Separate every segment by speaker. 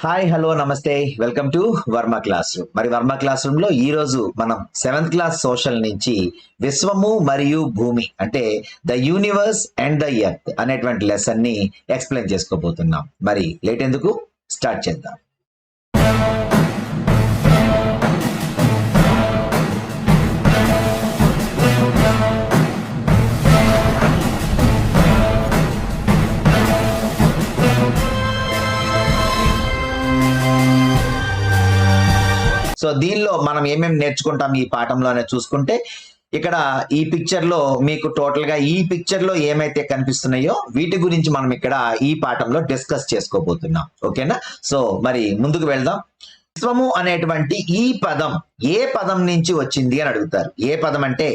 Speaker 1: Hi hello నమస్తే welcome to Varma class room. మరి Varma class room లో ఈ రోజు మనం 7th క్లాస్ సోషల్ నుంచి విశ్వము మరియు భూమి అంటే the universe and the earth అనేటువంటి లెసన్ ని ఎక్స్ప్లెయిన్ చేసుకోబోతున్నాం. మరి లేట్ ఎందుకు, స్టార్ట్ చేద్దాం. సో దీనిలో మనం ఏమేమి నేర్చుకుంటాం ఈ పాఠంలోనే చూసుకుంటే, ఇక్కడ ఈ పిక్చర్ లో మీకు టోటల్ గా ఈ పిక్చర్ లో ఏమైతే కనిపిస్తున్నాయో వీటి గురించి మనం ఇక్కడ ఈ పాఠంలో డిస్కస్ చేసుకోబోతున్నాం. ఓకేనా? సో మరి ముందుకు వెళ్దాం. విశ్వము అనేటువంటి ఈ పదం ఏ పదం నుంచి వచ్చింది అని అడుగుతారు. ఏ పదం అంటే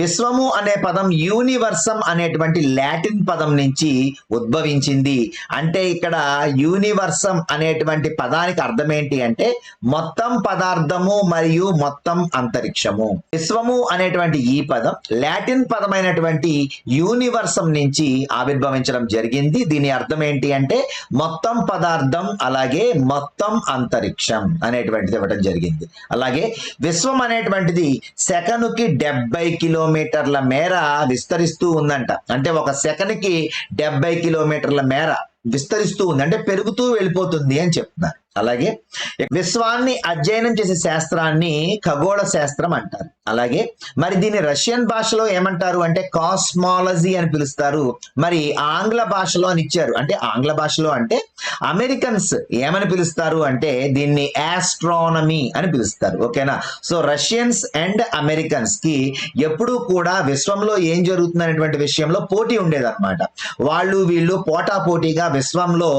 Speaker 1: విశ్వము అనే పదం యూనివర్సం అనేటువంటి లాటిన్ పదం నుంచి ఉద్భవించింది. అంటే ఇక్కడ యూనివర్సం అనేటువంటి పదానికి అర్థం ఏంటి అంటే మొత్తం పదార్థము మరియు మొత్తం అంతరిక్షము. విశ్వము అనేటువంటి ఈ పదం లాటిన్ పదమైనటువంటి యూనివర్సం నుంచి ఆవిర్భవించడం జరిగింది. దీని అర్థం ఏంటి అంటే మొత్తం పదార్థం అలాగే మొత్తం అంతరిక్షం అనేటువంటిది ఇవ్వడం జరిగింది. అలాగే విశ్వం అనేటువంటిది సెకనుకి 70 కిలోమీటర్ల మేర విస్తరిస్తూ ఉందంట. అంటే ఒక సెకనుకి 70 కిలోమీటర్ల మేర విస్తరిస్తూ ఉంది, అంటే పెరుగుతూ వెళ్ళిపోతుంది అని చెప్తున్నారు. అలాగే విశ్వాన్ని అధ్యయనం చేసే శాస్త్రాన్ని ఖగోళ శాస్త్రం అంటారు. అలాగే మరి దీన్ని రష్యన్ భాషలో ఏమంటారు అంటే కాస్మాలజీ అని పిలుస్తారు. మరి ఆంగ్ల భాషలో అని ఇచ్చారు. అంటే ఆంగ్ల భాషలో అంటే అమెరికన్స్ ఏమని పిలుస్తారు అంటే దీన్ని ఆస్ట్రానమీ అని పిలుస్తారు. ఓకేనా? సో రష్యన్స్ అండ్ అమెరికన్స్ కి ఎప్పుడూ కూడా విశ్వంలో ఏం జరుగుతుంది అనేటువంటి విషయంలో పోటీ ఉండేదన్నమాట. వాళ్ళు వీళ్ళు పోటాపోటీగా విశ్వంలో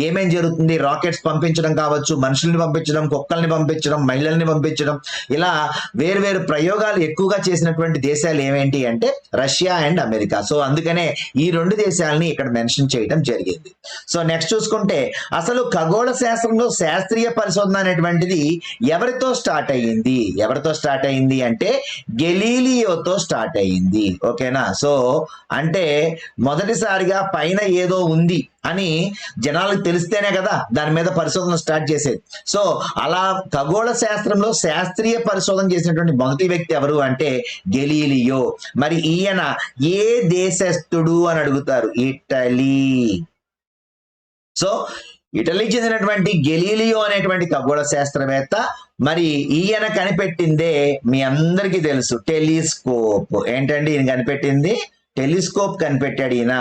Speaker 1: ఏమేం జరుగుతుంది, రాకెట్స్ పంపించడం కావచ్చు, మనుషుల్ని పంపించడం, కుక్కల్ని పంపించడం, మహిళల్ని పంపించడం, ఇలా వేరు ప్రయోగాలు ఎక్కువగా చేసినటువంటి దేశాలు ఏమేంటి అంటే రష్యా అండ్ అమెరికా. సో అందుకనే ఈ రెండు దేశాలని ఇక్కడ మెన్షన్ చేయడం జరిగింది. సో నెక్స్ట్ చూసుకుంటే అసలు ఖగోళ శాస్త్రంలో శాస్త్రీయ పరిశోధన అనేటువంటిది ఎవరితో స్టార్ట్ అయ్యింది? ఎవరితో స్టార్ట్ అయ్యింది అంటే గెలీలియోతో స్టార్ట్ అయ్యింది. ఓకేనా? సో అంటే మొదటిసారిగా పైన ఏదో ఉంది అని జనాలకు తెలిస్తేనే కదా దాని మీద పరిశోధన స్టార్ట్ చేసేది. సో అలా ఖగోళ శాస్త్రంలో శాస్త్రీయ పరిశోధన చేసినటువంటి మొదటి వ్యక్తి ఎవరు అంటే గెలీలియో. మరి ఈయన ఏ దేశస్థుడు అని అడుగుతారు? ఇటలీ. సో ఇటలీకి చెందినటువంటి గెలీలియో అనేటువంటి ఖగోళ శాస్త్రవేత్త. మరి ఈయన కనిపెట్టిందే మీ అందరికీ తెలుసు, టెలిస్కోప్. ఏంటండి ఈయన కనిపెట్టింది? టెలిస్కోప్ కనిపెట్టాడు ఈయన.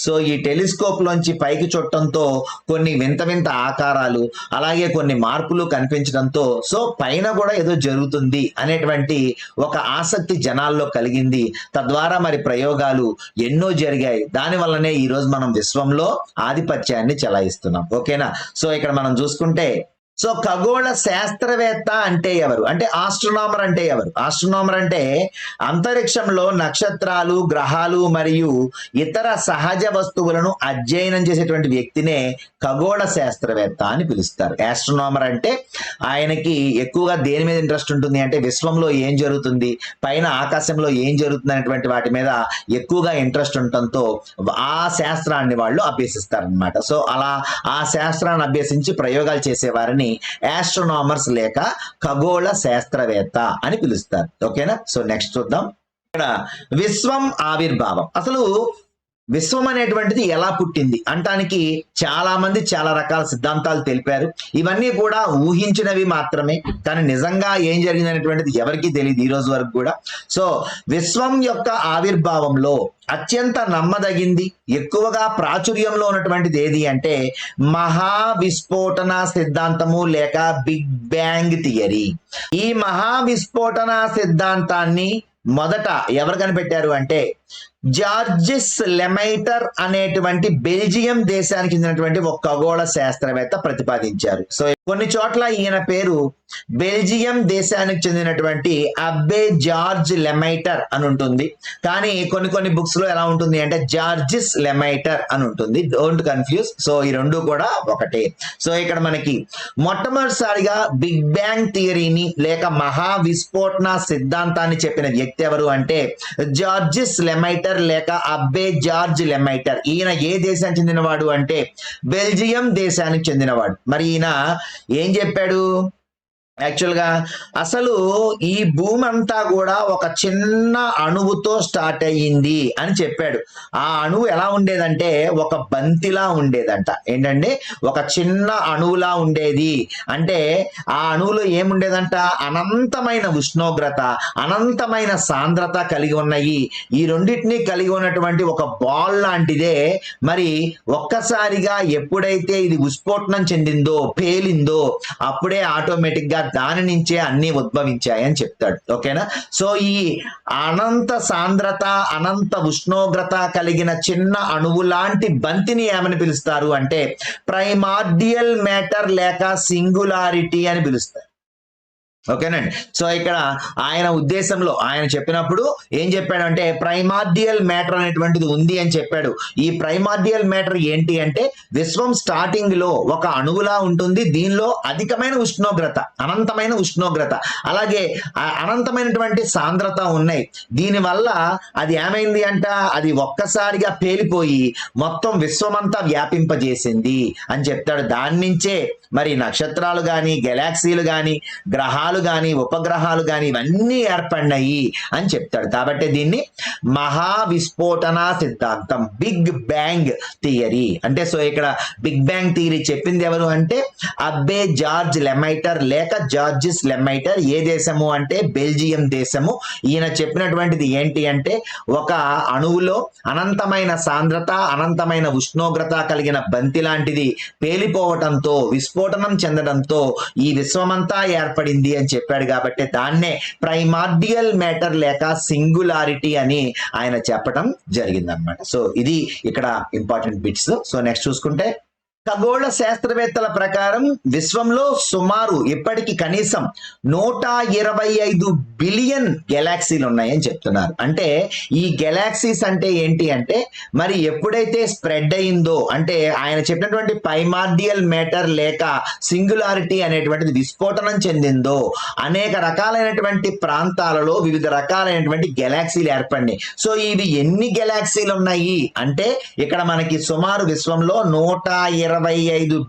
Speaker 1: సో ఈ టెలిస్కోప్ లోంచి పైకి చుట్టంతో కొన్ని వింత వింత ఆకారాలు అలాగే కొన్ని మార్పులు కనిపించడంతో సో పైన కూడా ఏదో జరుగుతుంది అనేటువంటి ఒక ఆసక్తి జనాల్లో కలిగింది. తద్వారా మరి ప్రయోగాలు ఎన్నో జరిగాయి. దాని వల్లనే ఈ రోజు మనం విశ్వంలో ఆధిపత్యాన్ని చెలాయిస్తున్నాం. ఓకేనా? సో ఇక్కడ మనం చూసుకుంటే సో ఖగోళ శాస్త్రవేత్త అంటే ఎవరు అంటే ఆస్ట్రోనామర్ అంటే ఎవరు? ఆస్ట్రోనామర్ అంటే అంతరిక్షంలో నక్షత్రాలు, గ్రహాలు మరియు ఇతర సహజ వస్తువులను అధ్యయనం చేసేటువంటి వ్యక్తినే ఖగోళ శాస్త్రవేత్త అని పిలుస్తారు. ఆస్ట్రోనామర్ అంటే ఆయనకి ఎక్కువగా దేని మీద ఇంట్రెస్ట్ ఉంటుంది అంటే విశ్వంలో ఏం జరుగుతుంది, పైన ఆకాశంలో ఏం జరుగుతుంది అనేటువంటి వాటి మీద ఎక్కువగా ఇంట్రెస్ట్ ఉండటంతో ఆ శాస్త్రాన్ని వాళ్ళు అభ్యసిస్తారనమాట. సో అలా ఆ శాస్త్రాన్ని అభ్యసించి ప్రయోగాలు చేసేవారిని ఆస్ట్రోనామర్స్ లేక ఖగోళ శాస్త్రవేత్త అని పిలుస్తారు. ఓకేనా? సో నెక్స్ట్ చూద్దాం. ఇక్కడ విశ్వం ఆవిర్భావం. అసలు విశ్వం అనేటువంటిది ఎలా పుట్టింది అంటానికి చాలా మంది చాలా రకాల సిద్ధాంతాలు తెలిపారు. ఇవన్నీ కూడా ఊహించినవి మాత్రమే, కానీ నిజంగా ఏం జరిగింది అనేటువంటిది ఎవరికీ తెలియదు ఈ రోజు వరకు కూడా. సో విశ్వం యొక్క ఆవిర్భావంలో అత్యంత నమ్మదగింది, ఎక్కువగా ప్రాచుర్యంలో ఉన్నటువంటిది ఏది అంటే మహావిస్ఫోటన సిద్ధాంతము లేక బిగ్ బ్యాంగ్ థియరీ. ఈ మహావిస్ఫోటన సిద్ధాంతాన్ని మొదట ఎవరు కనిపెట్టారు అంటే జార్జిస్ లెమైటర్ అనేటువంటి బెల్జియం దేశానికి చెందినటువంటి ఒక ఖగోళ శాస్త్రవేత్త ప్రతిపాదించారు. సో కొన్ని చోట్ల ఈయన పేరు బెల్జియం దేశానికి చెందినటువంటి అబ్బే జార్జ్ లెమైటర్ అని ఉంటుంది, కానీ కొన్ని బుక్స్ లో ఎలా ఉంటుంది అంటే జార్జిస్ లెమైటర్ అని ఉంటుంది. Don't confuse. సో ఈ రెండు కూడా ఒకటే. సో ఇక్కడ మనకి మొట్టమొదటిసారిగా బిగ్ బ్యాంగ్ థియరీని లేక మహా విస్ఫోటన సిద్ధాంతాన్ని చెప్పిన వ్యక్తి ఎవరు అంటే జార్జిస్ లెమైటర్ లెమైటర్ లేక అబ్బే జార్జ్ లెమైటర్. ఈయన ఏ దేశానికి చెందినవాడు అంటే బెల్జియం దేశానికి చెందినవాడు. మరి ఈయన ఏం చెప్పాడు? యాక్చువల్ గా అసలు ఈ భూమి అంతా కూడా ఒక చిన్న అణువుతో స్టార్ట్ అయ్యింది అని చెప్పాడు. ఆ అణువు ఎలా ఉండేదంటే ఒక బంతిలా ఉండేదంట. ఏంటంటే ఒక చిన్న అణువులా ఉండేది. అంటే ఆ అణువులో ఏముండేదంట? అనంతమైన ఉష్ణోగ్రత, అనంతమైన సాంద్రత కలిగి ఉన్నాయి. ఈ రెండింటినీ కలిగి ఉన్నటువంటి ఒక బాల్ లాంటిదే. మరి ఒక్కసారిగా ఎప్పుడైతే ఇది విస్ఫోటనం చెందిందో, పేలిందో, అప్పుడే ఆటోమేటిక్ గా దాని నుంచే అన్ని ఉద్భవించాయని చెప్తాడు. ఓకేనా? సో ఈ అనంత సాంద్రత, అనంత ఉష్ణోగ్రత కలిగిన చిన్న అణువు లాంటి బంతిని ఏమని పిలుస్తారు అంటే ప్రైమార్డియల్ మ్యాటర్ లేక సింగులారిటీ అని పిలుస్తారు. ఓకేనండి. సో ఇక్కడ ఆయన ఉద్దేశంలో ఆయన చెప్పినప్పుడు ఏం చెప్పాడంటే ప్రైమార్డియల్ మ్యాటర్ అనేటువంటిది ఉంది అని చెప్పాడు. ఈ ప్రైమార్డియల్ మ్యాటర్ ఏంటి అంటే విశ్వం స్టార్టింగ్ లో ఒక అణువులా ఉంటుంది. దీనిలో అధికమైన ఉష్ణోగ్రత, అనంతమైన ఉష్ణోగ్రత, అలాగే అనంతమైనటువంటి సాంద్రత ఉన్నాయి. దీనివల్ల అది ఏమైంది అంట? అది ఒక్కసారిగా పేలిపోయి మొత్తం విశ్వమంతా వ్యాపింపజేసింది అని చెప్తాడు. దాని నుంచే మరి నక్షత్రాలు కానీ, గెలాక్సీలు కానీ, గ్రహాలు కానీ, ఉపగ్రహాలు కానీ ఇవన్నీ ఏర్పడినాయి అని చెప్తాడు. కాబట్టి దీన్ని మహావిస్ఫోటన సిద్ధాంతం, బిగ్ బ్యాంగ్ థియరీ అంటే. సో ఇక్కడ బిగ్ బ్యాంగ్ థియరీ చెప్పింది ఎవరు అంటే అబ్బే జార్జ్ లెమైటర్ లేక జార్జిస్ లెమైటర్. ఏ దేశము అంటే బెల్జియం దేశము. ఈయన చెప్పినటువంటిది ఏంటి అంటే ఒక అణువులో అనంతమైన సాంద్రత, అనంతమైన ఉష్ణోగ్రత కలిగిన బంతి లాంటిది పేలిపోవటంతో, విస్ఫోటనం చెందడంతో ఈ విశ్వమంతా ఏర్పడింది అని చెప్పాడు. కాబట్టి దాన్నే ప్రైమార్డియల్ మ్యాటర్ లేక సింగులారిటీ అని ఆయన చెప్పడం జరిగిందనమాట. సో ఇది ఇక్కడ ఇంపార్టెంట్ బిట్స్. సో నెక్స్ట్ చూసుకుంటే ఖగోళ శాస్త్రవేత్తల ప్రకారం విశ్వంలో సుమారు ఇప్పటికి కనీసం 125 బిలియన్ గెలాక్సీలు ఉన్నాయని చెప్తున్నారు. అంటే ఈ గెలాక్సీస్ అంటే ఏంటి అంటే మరి ఎప్పుడైతే స్ప్రెడ్ అయిందో అంటే ఆయన చెప్పినటువంటి ప్రైమార్డియల్ మ్యాటర్ లేక సింగులారిటీ అనేటువంటిది విస్ఫోటనం చెందిందో అనేక రకాలైనటువంటి ప్రాంతాలలో వివిధ రకాలైనటువంటి గెలాక్సీలు ఏర్పడినాయి. సో ఇవి ఎన్ని గెలాక్సీలు ఉన్నాయి అంటే ఇక్కడ మనకి సుమారు విశ్వంలో 125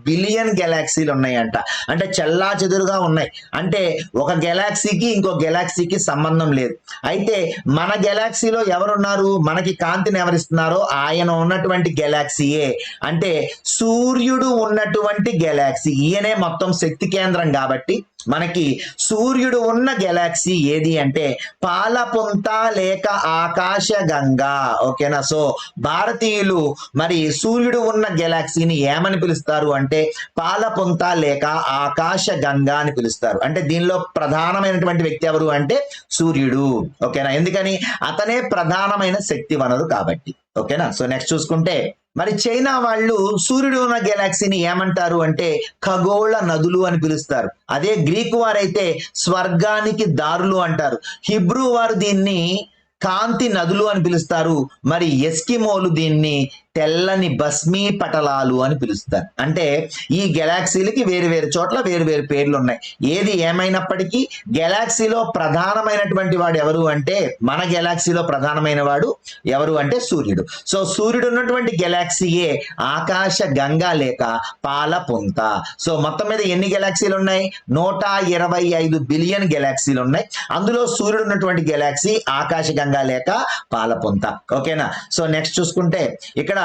Speaker 1: బిలియన్ గెలాక్సీలు ఉన్నాయంట. అంటే చెల్లా చెదురుగా ఉన్నాయి. అంటే ఒక గెలాక్సీకి ఇంకో గెలాక్సీకి సంబంధం లేదు. అయితే మన గెలాక్సీలో ఎవరున్నారు? మనకి కాంతిని ఎవరిస్తున్నారో ఆయన ఉన్నటువంటి గెలాక్సీయే. అంటే సూర్యుడు ఉన్నటువంటి గెలాక్సీ, ఈయనే మొత్తం శక్తి కేంద్రం. కాబట్టి మనకి సూర్యుడు ఉన్న గెలాక్సీ ఏది అంటే పాలపుంత లేక ఆకాశగంగా. ఓకేనా? సో భారతీయులు మరి సూర్యుడు ఉన్న గెలాక్సీని ఏమని పిలుస్తారు అంటే పాలపుంత లేక ఆకాశగంగా అని పిలుస్తారు. అంటే దీనిలో ప్రధానమైనటువంటి వ్యక్తి ఎవరు అంటే సూర్యుడు. ఓకేనా? ఎందుకని? అతనే ప్రధానమైన శక్తి వనరు కాబట్టి. ఓకేనా? సో నెక్స్ట్ చూసుకుంటే మరి చైనా వాళ్ళు సూర్యుడు ఉన్న గెలాక్సీని ఏమంటారు అంటే ఖగోళ నదులు అని పిలుస్తారు. అదే గ్రీకు వారైతే స్వర్గానికి దారులు అంటారు. హిబ్రూ వారు దీన్ని కాంతి నదులు అని పిలుస్తారు. మరి ఎస్కిమోలు దీన్ని తెల్లని భస్మీ పటలాలు అని పిలుస్తారు. అంటే ఈ గెలాక్సీలకి వేరు వేరు చోట్ల వేరు వేరు పేర్లు ఉన్నాయి. ఏది ఏమైనప్పటికీ గెలాక్సీలో ప్రధానమైనటువంటి వాడు ఎవరు అంటే మన గెలాక్సీలో ప్రధానమైన వాడు ఎవరు అంటే సూర్యుడు. సో సూర్యుడు ఉన్నటువంటి గెలాక్సీయే ఆకాశ గంగా లేక పాలపుంత. సో మొత్తం మీద ఎన్ని గెలాక్సీలు ఉన్నాయి? 125 బిలియన్ గెలాక్సీలు ఉన్నాయి. అందులో సూర్యుడు ఉన్నటువంటి గెలాక్సీ ఆకాశ గంగా లేక పాలపుంత. ఓకేనా? సో నెక్స్ట్ చూసుకుంటే ఇక్కడ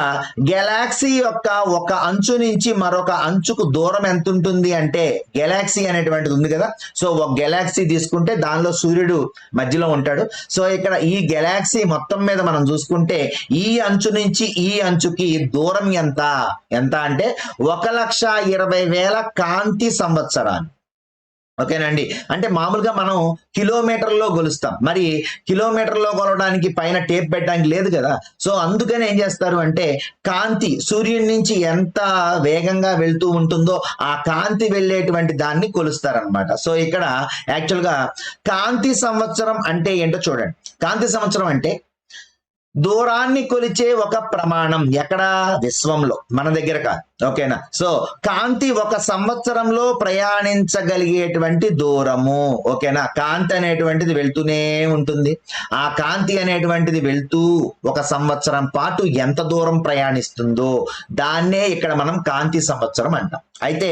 Speaker 1: గెలాక్సీ యొక్క ఒక అంచు నుంచి మరొక అంచుకు దూరం ఎంత ఉంటుంది అంటే గెలాక్సీ అనేటువంటిది ఉంది కదా. సో ఒక గెలాక్సీ తీసుకుంటే దానిలో సూర్యుడు మధ్యలో ఉంటాడు. సో ఇక్కడ ఈ గెలాక్సీ మొత్తం మీద మనం చూసుకుంటే ఈ అంచు నుంచి ఈ అంచుకి దూరం ఎంత అంటే 1,20,000 కాంతి సంవత్సరాలు. ఓకేనండి? అంటే మామూలుగా మనం కిలోమీటర్లో కొలుస్తాం. మరి కిలోమీటర్లో కొలవడానికి పైన టేప్ పెట్టడానికి లేదు కదా. సో అందుకని ఏం చేస్తారు అంటే కాంతి సూర్యుడి నుంచి ఎంత వేగంగా వెళ్తూ ఉంటుందో ఆ కాంతి వెళ్ళేటువంటి దాన్ని కొలుస్తారనమాట. సో ఇక్కడ యాక్చువల్గా కాంతి సంవత్సరం అంటే ఏంటో చూడండి. కాంతి సంవత్సరం అంటే దూరాన్ని కొలిచే ఒక ప్రమాణం. ఎక్కడ? విశ్వంలో, మన దగ్గర కాదు. ఓకేనా. సో కాంతి ఒక సంవత్సరంలో ప్రయాణించగలిగేటువంటి దూరము. ఓకేనా. కాంతి అనేటువంటిది వెళ్తూనే ఉంటుంది. ఆ కాంతి అనేటువంటిది వెళ్తూ ఒక సంవత్సరం పాటు ఎంత దూరం ప్రయాణిస్తుందో దాన్నే ఇక్కడ మనం కాంతి సంవత్సరం అంటాం. అయితే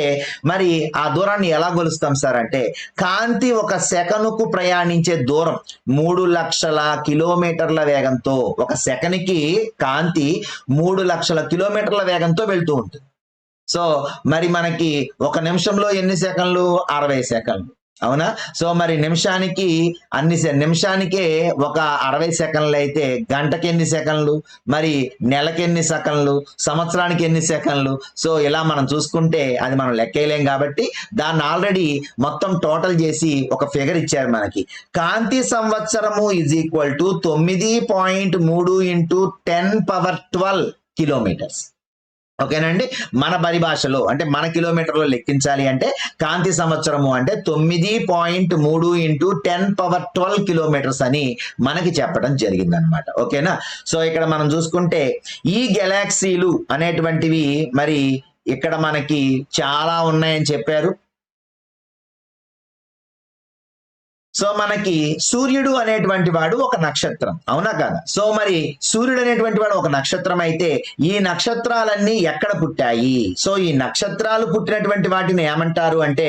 Speaker 1: మరి ఆ దూరాన్ని ఎలా కొలుస్తాం సార్ అంటే, కాంతి ఒక సెకనుకు ప్రయాణించే దూరం 3,00,000 కిలోమీటర్ల వేగంతో, ఒక సెకనికి కాంతి 3,00,000 కిలోమీటర్ల వేగంతో వెళ్తూ ఉంటుంది. సో మరి మనకి ఒక నిమిషంలో ఎన్ని సెకండ్లు? 60 సెకండ్లు. అవునా. సో మరి నిమిషానికి నిమిషానికే ఒక 60 సెకండ్లు అయితే గంటకి ఎన్ని సెకండ్లు, మరి నెలకి ఎన్ని సెకండ్లు, సంవత్సరానికి ఎన్ని సెకండ్లు? సో ఇలా మనం చూసుకుంటే అది మనం లెక్కేయలేం కాబట్టి దాన్ని ఆల్రెడీ మొత్తం టోటల్ చేసి ఒక ఫిగర్ ఇచ్చారు మనకి. కాంతి సంవత్సరము is equal to 9.3 into 10⁻12 kilometres. ఓకేనండి. మన పరిభాషలో అంటే మన కిలోమీటర్లో లెక్కించాలి అంటే కాంతి సంవత్సరము అంటే 9.3 ఇంటూ 10⁻12 కిలోమీటర్స్ అని మనకి చెప్పడం జరిగిందనమాట. ఓకేనా. సో ఇక్కడ మనం చూసుకుంటే ఈ గెలాక్సీలు అనేటువంటివి మరి ఇక్కడ మనకి చాలా ఉన్నాయని చెప్పారు. సో మనకి సూర్యుడు అనేటువంటి వాడు ఒక నక్షత్రం, అవునా కదా. సో మరి సూర్యుడు అనేటువంటి వాడు ఒక నక్షత్రం అయితే ఈ నక్షత్రాలన్నీ ఎక్కడ పుట్టాయి? సో ఈ నక్షత్రాలు పుట్టినటువంటి వాటిని ఏమంటారు అంటే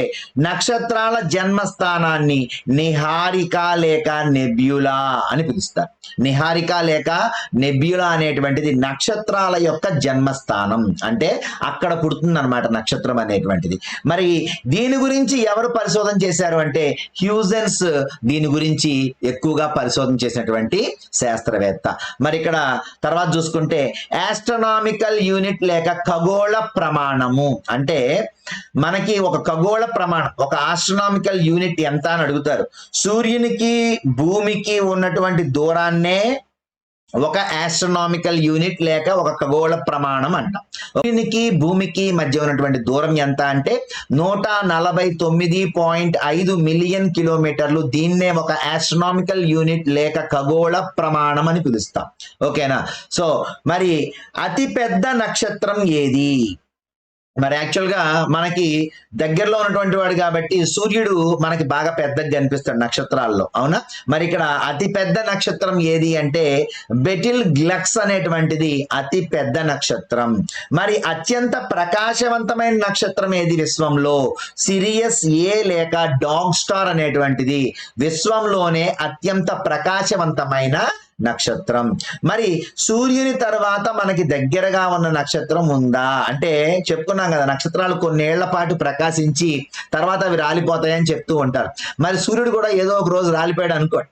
Speaker 1: నక్షత్రాల జన్మస్థానాన్ని నిహారిక లేక నెబ్యులా అని పిలుస్తారు. నిహారిక లేక నెబ్యులా అనేటువంటిది నక్షత్రాల యొక్క జన్మస్థానం, అంటే అక్కడ పుడుతుంది అనమాట నక్షత్రం అనేటువంటిది. మరి దీని గురించి ఎవరు పరిశోధన చేశారు అంటే హ్యూజెన్స్ దీని గురించి ఎక్కువగా పరిశోధన చేసినటువంటి శాస్త్రవేత్త. మరి ఇక్కడ తర్వాత చూసుకుంటే ఆస్ట్రోనామికల్ యూనిట్ లేక ఖగోళ ప్రమాణము అంటే మనకి ఒక ఖగోళ ప్రమాణం, ఒక ఆస్ట్రోనామికల్ యూనిట్ ఎంత అని అడుగుతారు. సూర్యునికి భూమికి ఉన్నటువంటి దూరాన్నే ఒక ఆస్ట్రోనామికల్ యూనిట్ లేక ఒక ఖగోళ ప్రమాణం అంటాం. సూర్యునికి భూమికి మధ్య ఉన్నటువంటి దూరం ఎంత అంటే 149.5 మిలియన్ కిలోమీటర్లు. దీన్నే ఒక ఆస్ట్రోనామికల్ యూనిట్ లేక ఖగోళ ప్రమాణం అని పిలుస్తాం. ఓకేనా. సో మరి అతి పెద్ద నక్షత్రం ఏది? మరి యాక్చువల్ గా మనకి దగ్గరలో ఉన్నటువంటి వాడు కాబట్టి సూర్యుడు మనకి బాగా పెద్దగా కనిపిస్తాడు నక్షత్రాల్లో, అవునా. మరి ఇక్కడ అతి పెద్ద నక్షత్రం ఏది అంటే బెటిల్ గ్లక్స్ అనేటువంటిది అతి పెద్ద నక్షత్రం. మరి అత్యంత ప్రకాశవంతమైన నక్షత్రం ఏది విశ్వంలో? సిరియస్ ఏ లేక డాగ్ స్టార్ అనేటువంటిది విశ్వంలోనే అత్యంత ప్రకాశవంతమైన నక్షత్రం. మరి సూర్యుని తర్వాత మనకి దగ్గరగా ఉన్న నక్షత్రం ఉందా అంటే చెప్పుకున్నాం కదా, నక్షత్రాలు కొన్నేళ్ల పాటు ప్రకాశించి తర్వాత అవి రాలిపోతాయని చెప్తూ ఉంటారు. మరి సూర్యుడు కూడా ఏదో ఒక రోజు రాలిపోయాడు అనుకోండి,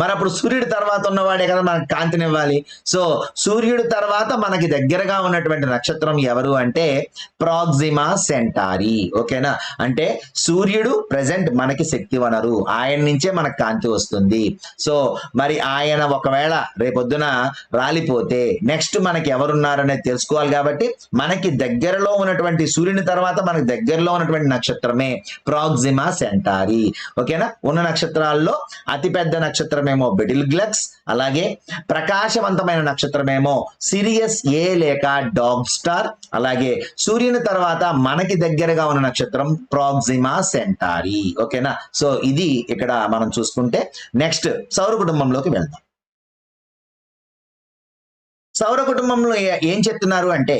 Speaker 1: మరి అప్పుడు సూర్యుడి తర్వాత ఉన్నవాడే కదా మనకు కాంతినివ్వాలి. సో సూర్యుడి తర్వాత మనకి దగ్గరగా ఉన్నటువంటి నక్షత్రం ఎవరు అంటే ప్రాక్సిమా సెంటారి. ఓకేనా. అంటే సూర్యుడు ప్రెసెంట్ మనకి శక్తి వనరు, ఆయన నుంచే మనకు కాంతి వస్తుంది. సో మరి ఆయన ఒకవేళ రేపొద్దున రాలిపోతే నెక్స్ట్ మనకి ఎవరున్నారనేది తెలుసుకోవాలి కాబట్టి మనకి దగ్గరలో ఉన్నటువంటి సూర్యుని తర్వాత మనకి దగ్గరలో ఉన్నటువంటి నక్షత్రమే ప్రాక్సిమా సెంటారి. ఓకేనా. ఉన్న నక్షత్రాల్లో అతిపెద్ద నక్షత్రం బెటిల్ గ్లక్స్, అలాగే ప్రకాశవంతమైన నక్షత్రమేమో సిరియస్ ఏ లేక డాగ్ స్టార్, అలాగే సూర్యుని తర్వాత మనకి దగ్గరగా ఉన్న నక్షత్రం ప్రాక్సిమా సెంటారి. ఓకేనా. సో ఇది ఇక్కడ మనం చూసుకుంటే నెక్స్ట్ సౌర కుటుంబంలోకి వెళ్దాం. సౌర కుటుంబంలో ఏం చెప్తున్నారు అంటే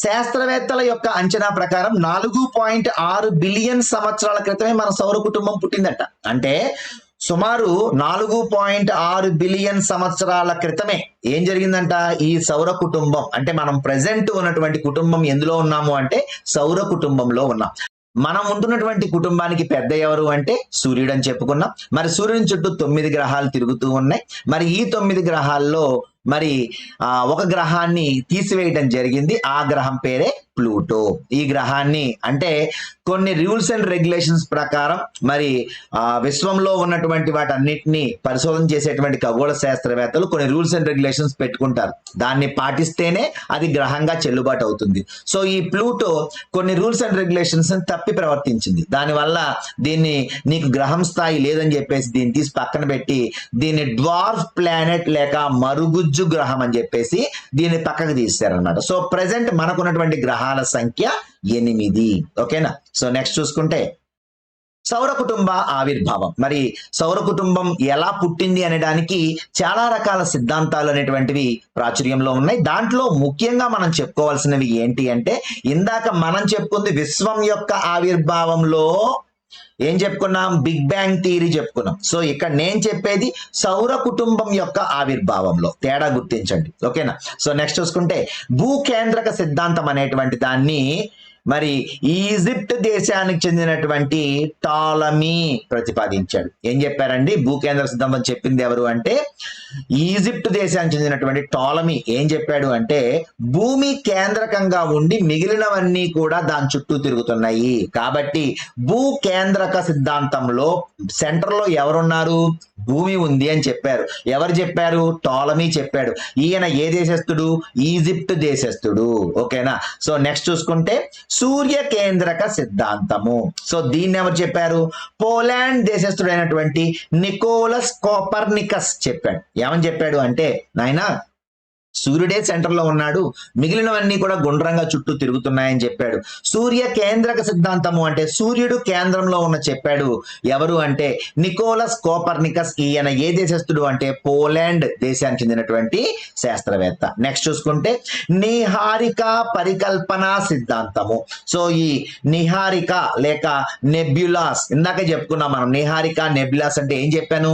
Speaker 1: శాస్త్రవేత్తల యొక్క అంచనా ప్రకారం 4.6 బిలియన్ సంవత్సరాల క్రితమే మన సౌర కుటుంబం పుట్టిందట. అంటే సుమారు 4.6 బిలియన్ సంవత్సరాల క్రితమే ఏం జరిగిందంట? ఈ సౌర కుటుంబం అంటే మనం ప్రెసెంట్ ఉన్నటువంటి కుటుంబం ఎందులో ఉన్నాము అంటే సౌర కుటుంబంలో ఉన్నాం. మనం ఉంటున్నటువంటి కుటుంబానికి పెద్ద ఎవరు అంటే సూర్యుడు అని చెప్పుకున్నాం. మరి సూర్యుని చుట్టూ 9 గ్రహాలు తిరుగుతూ ఉన్నాయి. మరి ఈ 9 గ్రహాల్లో మరి ఒక గ్రహాన్ని తీసివేయడం జరిగింది. ఆ గ్రహం పేరే ప్లూటో. ఈ గ్రహాన్ని అంటే కొన్ని రూల్స్ అండ్ రెగ్యులేషన్స్ ప్రకారం మరి విశ్వంలో ఉన్నటువంటి వాటన్నిటిని పరిశోధన చేసేటువంటి ఖగోళ శాస్త్రవేత్తలు కొన్ని రూల్స్ అండ్ రెగ్యులేషన్స్ పెట్టుకుంటారు. దాన్ని పాటిస్తేనే అది గ్రహంగా చెల్లుబాటు అవుతుంది. సో ఈ ప్లూటో కొన్ని రూల్స్ అండ్ రెగ్యులేషన్స్ తప్పి ప్రవర్తించింది. దానివల్ల దీన్ని నీకు గ్రహం స్థాయి లేదని చెప్పేసి దీన్ని తీసి పక్కన పెట్టి దీన్ని డ్వార్ఫ్ ప్లానెట్ లేక మరుగుజ్జు గ్రహం అని చెప్పేసి దీన్ని పక్కకు తీస్తారనమాట. సో ప్రెసెంట్ మనకున్నటువంటి గ్రహాలు గ్రహాల సంఖ్య 8. ఓకేనా. సో నెక్స్ట్ చూసుకుంటే సౌర కుటుంబ ఆవిర్భావం. మరి సౌర కుటుంబం ఎలా పుట్టింది అనడానికి చాలా రకాల సిద్ధాంతాలు అనేటువంటివి ప్రాచుర్యంలో ఉన్నాయి. దాంట్లో ముఖ్యంగా మనం చెప్పుకోవాల్సినవి ఏంటి అంటే, ఇందాక మనం చెప్పుకుంది విశ్వం యొక్క ఆవిర్భావంలో ఏం చెప్పుకున్నాం, బిగ్ బ్యాంగ్ థియరీ చెప్పుకున్నాం. సో ఇక్కడ నేను చెప్పేది సౌర కుటుంబం యొక్క ఆవిర్భావంలో, తేడా గుర్తించండి. ఓకేనా. సో నెక్స్ట్ చూసుకుంటే భూకేంద్రక సిద్ధాంతం అనేటువంటి దాన్ని మరి ఈజిప్ట్ దేశానికి చెందినటువంటి టాలమీ ప్రతిపాదించాడు. ఏం చెప్పారండి, భూకేంద్ర సిద్ధాంతం చెప్పింది ఎవరు అంటే ఈజిప్ట్ దేశానికి చెందినటువంటి టాలమీ. ఏం చెప్పాడు అంటే భూమి కేంద్రకంగా ఉండి మిగిలినవన్నీ కూడా దాని చుట్టూ తిరుగుతున్నాయి, కాబట్టి భూకేంద్రక సిద్ధాంతంలో సెంటర్ లో ఎవరున్నారు, భూమి ఉంది అని చెప్పారు. ఎవరు చెప్పారు, టాలమీ చెప్పాడు. ఈయన ఏ దేశస్థుడు, ఈజిప్ట్ దేశస్థుడు. ఓకేనా. సో నెక్స్ట్ చూసుకుంటే సూర్య కేంద్రక సిద్ధాంతము. సో దీన్ని ఎవరు చెప్పారు, పోలాండ్ దేశస్థుడైనటువంటి నికోలస్ కోపర్నికస్ చెప్పాడు. ఏమని చెప్పాడు అంటే, నాయనా సూర్యుడే సెంటర్ లో ఉన్నాడు, మిగిలినవన్నీ కూడా గుండ్రంగా చుట్టూ తిరుగుతున్నాయని చెప్పాడు. సూర్య కేంద్రక సిద్ధాంతము అంటే సూర్యుడు కేంద్రంలో ఉన్న చెప్పాడు. ఎవరు అంటే నికోలస్ కోపర్నికస్. ఈయన ఏ దేశస్థుడు అంటే పోలాండ్ దేశానికి చెందినటువంటి శాస్త్రవేత్త. నెక్స్ట్ చూసుకుంటే నిహారిక పరికల్పన సిద్ధాంతము. సో ఈ నిహారిక లేక నెబ్యులాస్, ఇందాక చెప్పుకున్నాం మనం. నిహారిక నెబ్యులాస్ అంటే ఏం చెప్పాను,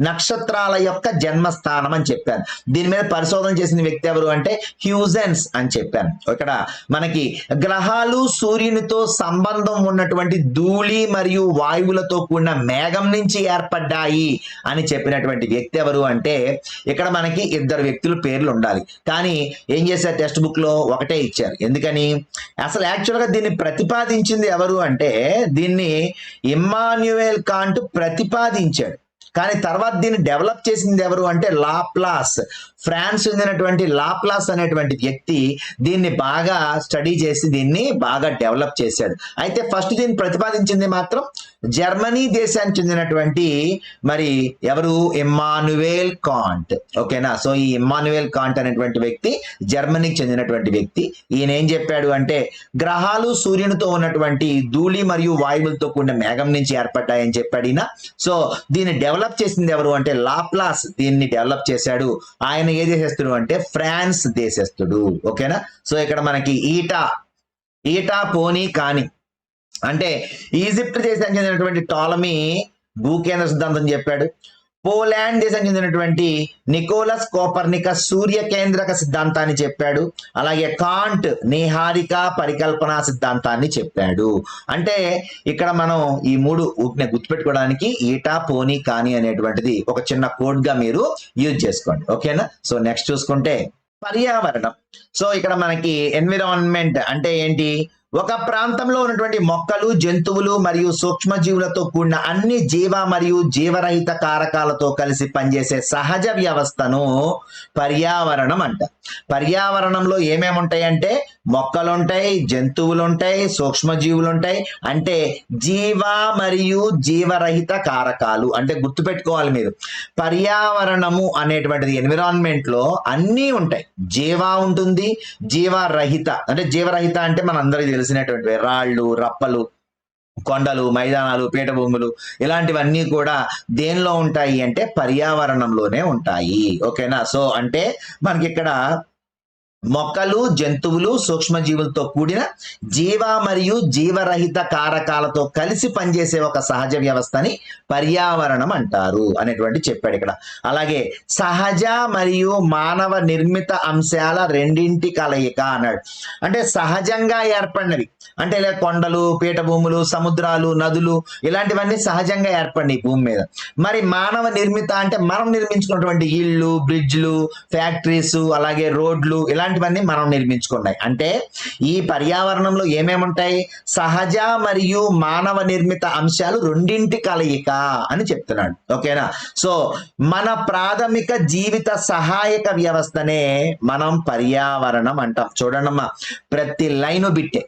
Speaker 1: నక్షత్రాల యొక్క జన్మస్థానం అని చెప్పాను. దీని మీద పరిశోధన చేసిన వ్యక్తి ఎవరు అంటే హ్యూజెన్స్ అని చెప్పాను. ఇక్కడ మనకి గ్రహాలు సూర్యునితో సంబంధం ఉన్నటువంటి ధూళి మరియు వాయువులతో కూడిన మేఘం నుంచి ఏర్పడ్డాయి అని చెప్పినటువంటి వ్యక్తి ఎవరు అంటే, ఇక్కడ మనకి ఇద్దరు వ్యక్తుల పేర్లు ఉండాలి, కానీ ఏం చేశారు, టెక్స్ట్ బుక్ లో ఒకటే ఇచ్చారు. ఎందుకని, అసలు యాక్చువల్ గా దీన్ని ప్రతిపాదించింది ఎవరు అంటే దీన్ని ఇమ్మాన్యుయల్ కాంట్ ప్రతిపాదించాడు. కానీ తర్వాత దీన్ని డెవలప్ చేసింది ఎవరు అంటే లాప్లాస్. ఫ్రాన్స్ చెందినటువంటి లాప్లాస్ అనేటువంటి వ్యక్తి దీన్ని బాగా స్టడీ చేసి దీన్ని బాగా డెవలప్ చేశాడు. అయితే ఫస్ట్ దీన్ని ప్రతిపాదించింది మాత్రం జర్మనీ దేశానికి చెందినటువంటి మరి ఎవరు, ఇమ్మాన్యుయల్ కాంట్. ఓకేనా. సో ఈ ఇమ్మాన్యుయల్ కాంట్ అనేటువంటి వ్యక్తి జర్మనీకి చెందినటువంటి వ్యక్తి. ఈయన ఏం చెప్పాడు అంటే గ్రహాలు సూర్యునితో ఉన్నటువంటి ధూళి మరియు వాయువులతో కూడిన మేఘం నుంచి ఏర్పడ్డాయని చెప్పాడు ఈయన. సో దీన్ని డెవలప్ చేసింది ఎవరు అంటే లాప్లాస్ దీన్ని డెవలప్ చేశాడు. ఆయన ఏ దేశస్థుడు అంటే ఫ్రాన్స్ దేశస్థుడు. ఓకేనా. సో ఇక్కడ మనకి ఈటా పోనీ కాని అంటే ఈజిప్ట్ దేశానికి చెందినటువంటి టాలమీ భూకేంద్ర సిద్ధాంతం చెప్పాడు. పోలాండ్ దేశానికి చెందినటువంటి నికోలస్ కోపర్నికస్ సూర్య కేంద్రక సిద్ధాంతాన్ని చెప్పాడు. అలాగే కాంట్ నిహారిక పరికల్పన సిద్ధాంతాన్ని చెప్పాడు. అంటే ఇక్కడ మనం ఈ మూడు గుర్తుపెట్టుకోవడానికి ఈటా పోనీ కాని అనేటువంటిది ఒక చిన్న కోడ్ గా మీరు యూజ్ చేసుకోండి. ఓకేనా. సో నెక్స్ట్ చూసుకుంటే పర్యావరణం. సో ఇక్కడ మనకి ఎన్విరాన్మెంట్ అంటే ఏంటి, ఒక ప్రాంతంలో ఉన్నటువంటి మొక్కలు, జంతువులు మరియు సూక్ష్మజీవులతో కూడిన అన్ని జీవ మరియు జీవరహిత కారకాలతో కలిసి పనిచేసే సహజ వ్యవస్థను పర్యావరణం అంట. పర్యావరణంలో ఏమేమి ఉంటాయంటే మొక్కలు ఉంటాయి, జంతువులు ఉంటాయి, సూక్ష్మజీవులు ఉంటాయి. అంటే జీవ మరియు జీవరహిత కారకాలు అంటే గుర్తుపెట్టుకోవాలి మీరు. పర్యావరణము అనేటువంటిది ఎన్విరాన్మెంట్ లో అన్నీ ఉంటాయి. జీవ ఉంటుంది, జీవరహిత అంటే జీవరహిత అంటే మనందరికీ తెలిసినటువంటి రాళ్ళు, రప్పలు, కొండలు, మైదానాలు, పీఠభూములు ఇలాంటివన్నీ కూడా దేనిలో ఉంటాయి అంటే పర్యావరణంలోనే ఉంటాయి. ఓకేనా. సో అంటే మనకి ఇక్కడ మొక్కలు, జంతువులు, సూక్ష్మజీవులతో కూడిన జీవ మరియు జీవరహిత కారకాలతో కలిసి పనిచేసే ఒక సహజ వ్యవస్థని పర్యావరణం అంటారు అనేటువంటి చెప్పాడు ఇక్కడ. అలాగే సహజ మరియు మానవ నిర్మిత అంశాల రెండింటి కలయిక అన్నాడు. అంటే సహజంగా ఏర్పడినవి అంటే ఇలా కొండలు, పీఠభూములు, సముద్రాలు, నదులు ఇలాంటివన్నీ సహజంగా ఏర్పడినాయి భూమి మీద. మరి మానవ నిర్మిత అంటే మనం నిర్మించుకున్నటువంటి ఇళ్ళు, బ్రిడ్జ్లు, ఫ్యాక్టరీస్, అలాగే రోడ్లు ఇలాంటివన్నీ మనం నిర్మించుకున్నాయి. అంటే ఈ పర్యావరణంలో ఏమేమి ఉంటాయి, సహజ మరియు మానవ నిర్మిత అంశాలు రెండింటి కలయిక అని చెప్తున్నాడు. ఓకేనా. సో మన ప్రాథమిక జీవిత సహాయక వ్యవస్థనే మనం పర్యావరణం అంటాం. చూడండమ్మా, ప్రతి లైను బిట్టే.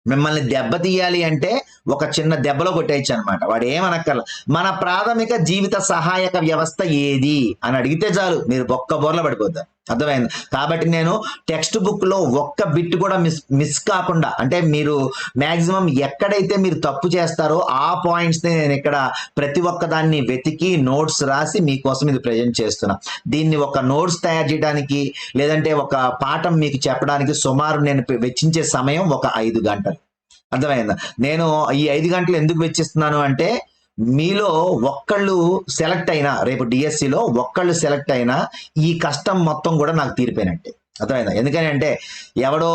Speaker 1: మిమ్మల్ని దెబ్బతీయాలి అంటే ఒక చిన్న దెబ్బలో కొట్టేయచ్చు అనమాట. వాడు ఏమనక్కర్ల, మన ప్రాథమిక జీవిత సహాయక వ్యవస్థ ఏది అని అడిగితే చాలు మీరు బొక్క బోర్ల పడిపోతారు. అర్థమైంది. కాబట్టి నేను టెక్స్ట్ బుక్ లో ఒక్క బిట్ కూడా మిస్ కాకుండా, అంటే మీరు మాక్సిమం ఎక్కడైతే మీరు తప్పు చేస్తారో ఆ పాయింట్స్ ని నేను ఇక్కడ ప్రతి ఒక్క దాన్ని వెతికి నోట్స్ రాసి మీకోసం ఇది ప్రజెంట్ చేస్తున్నా. దీన్ని ఒక నోట్స్ తయారు చేయడానికి లేదంటే ఒక పాఠం మీకు చెప్పడానికి సుమారు నేను వెచ్చించే సమయం ఒక 5 గంటలు. అర్థమైందా? నేను ఈ 5 గంటలు ఎందుకు వెచ్చిస్తున్నాను అంటే, మీలో ఒక్కళ్ళు సెలెక్ట్ అయినా, రేపు డిఎస్సిలో ఒక్కళ్ళు సెలెక్ట్ అయినా ఈ కష్టం మొత్తం కూడా నాకు తీరిపోయినట్టే. అర్థమైందా? ఎందుకని అంటే ఎవడో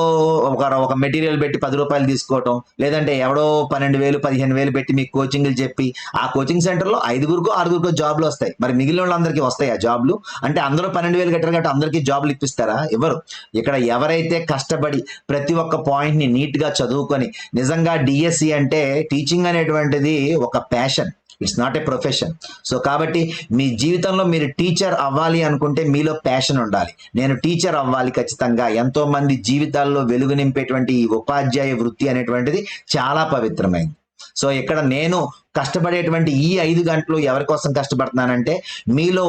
Speaker 1: ఒక మెటీరియల్ పెట్టి 10 రూపాయలు తీసుకోవటం, లేదంటే ఎవడో 12,000 15,000 పెట్టి మీకు కోచింగ్లు చెప్పి ఆ కోచింగ్ సెంటర్లో 5గురికో 6గురికో జాబ్లు వస్తాయి. మరి మిగిలిన వాళ్ళందరికీ వస్తాయి ఆ జాబ్లు? అంటే అందరూ 12,000 కట్టారు కాబట్టి అందరికీ జాబ్లు ఇప్పిస్తారా? ఎవరు? ఇక్కడ ఎవరైతే కష్టపడి ప్రతి ఒక్క పాయింట్ ని నీట్ గా చదువుకొని, నిజంగా డిఎస్సి అంటే టీచింగ్ అనేటువంటిది ఒక passion, it's not a profession. So కాబట్టి మీ జీవితంలో మీరు టీచర్ అవ్వాలి అనుకుంటే మీలో ప్యాషన్ ఉండాలి. నేను టీచర్ అవ్వాలి ఖచ్చితంగా. ఎంతో మంది జీవితాల్లో వెలుగు నింపేటువంటి ఈ ఉపాధ్యాయ వృత్తి అనేటువంటిది చాలా పవిత్రమైంది. సో ఇక్కడ నేను కష్టపడేటువంటి ఈ 5 గంటలు ఎవరి కోసం కష్టపడుతున్నానంటే, మీలో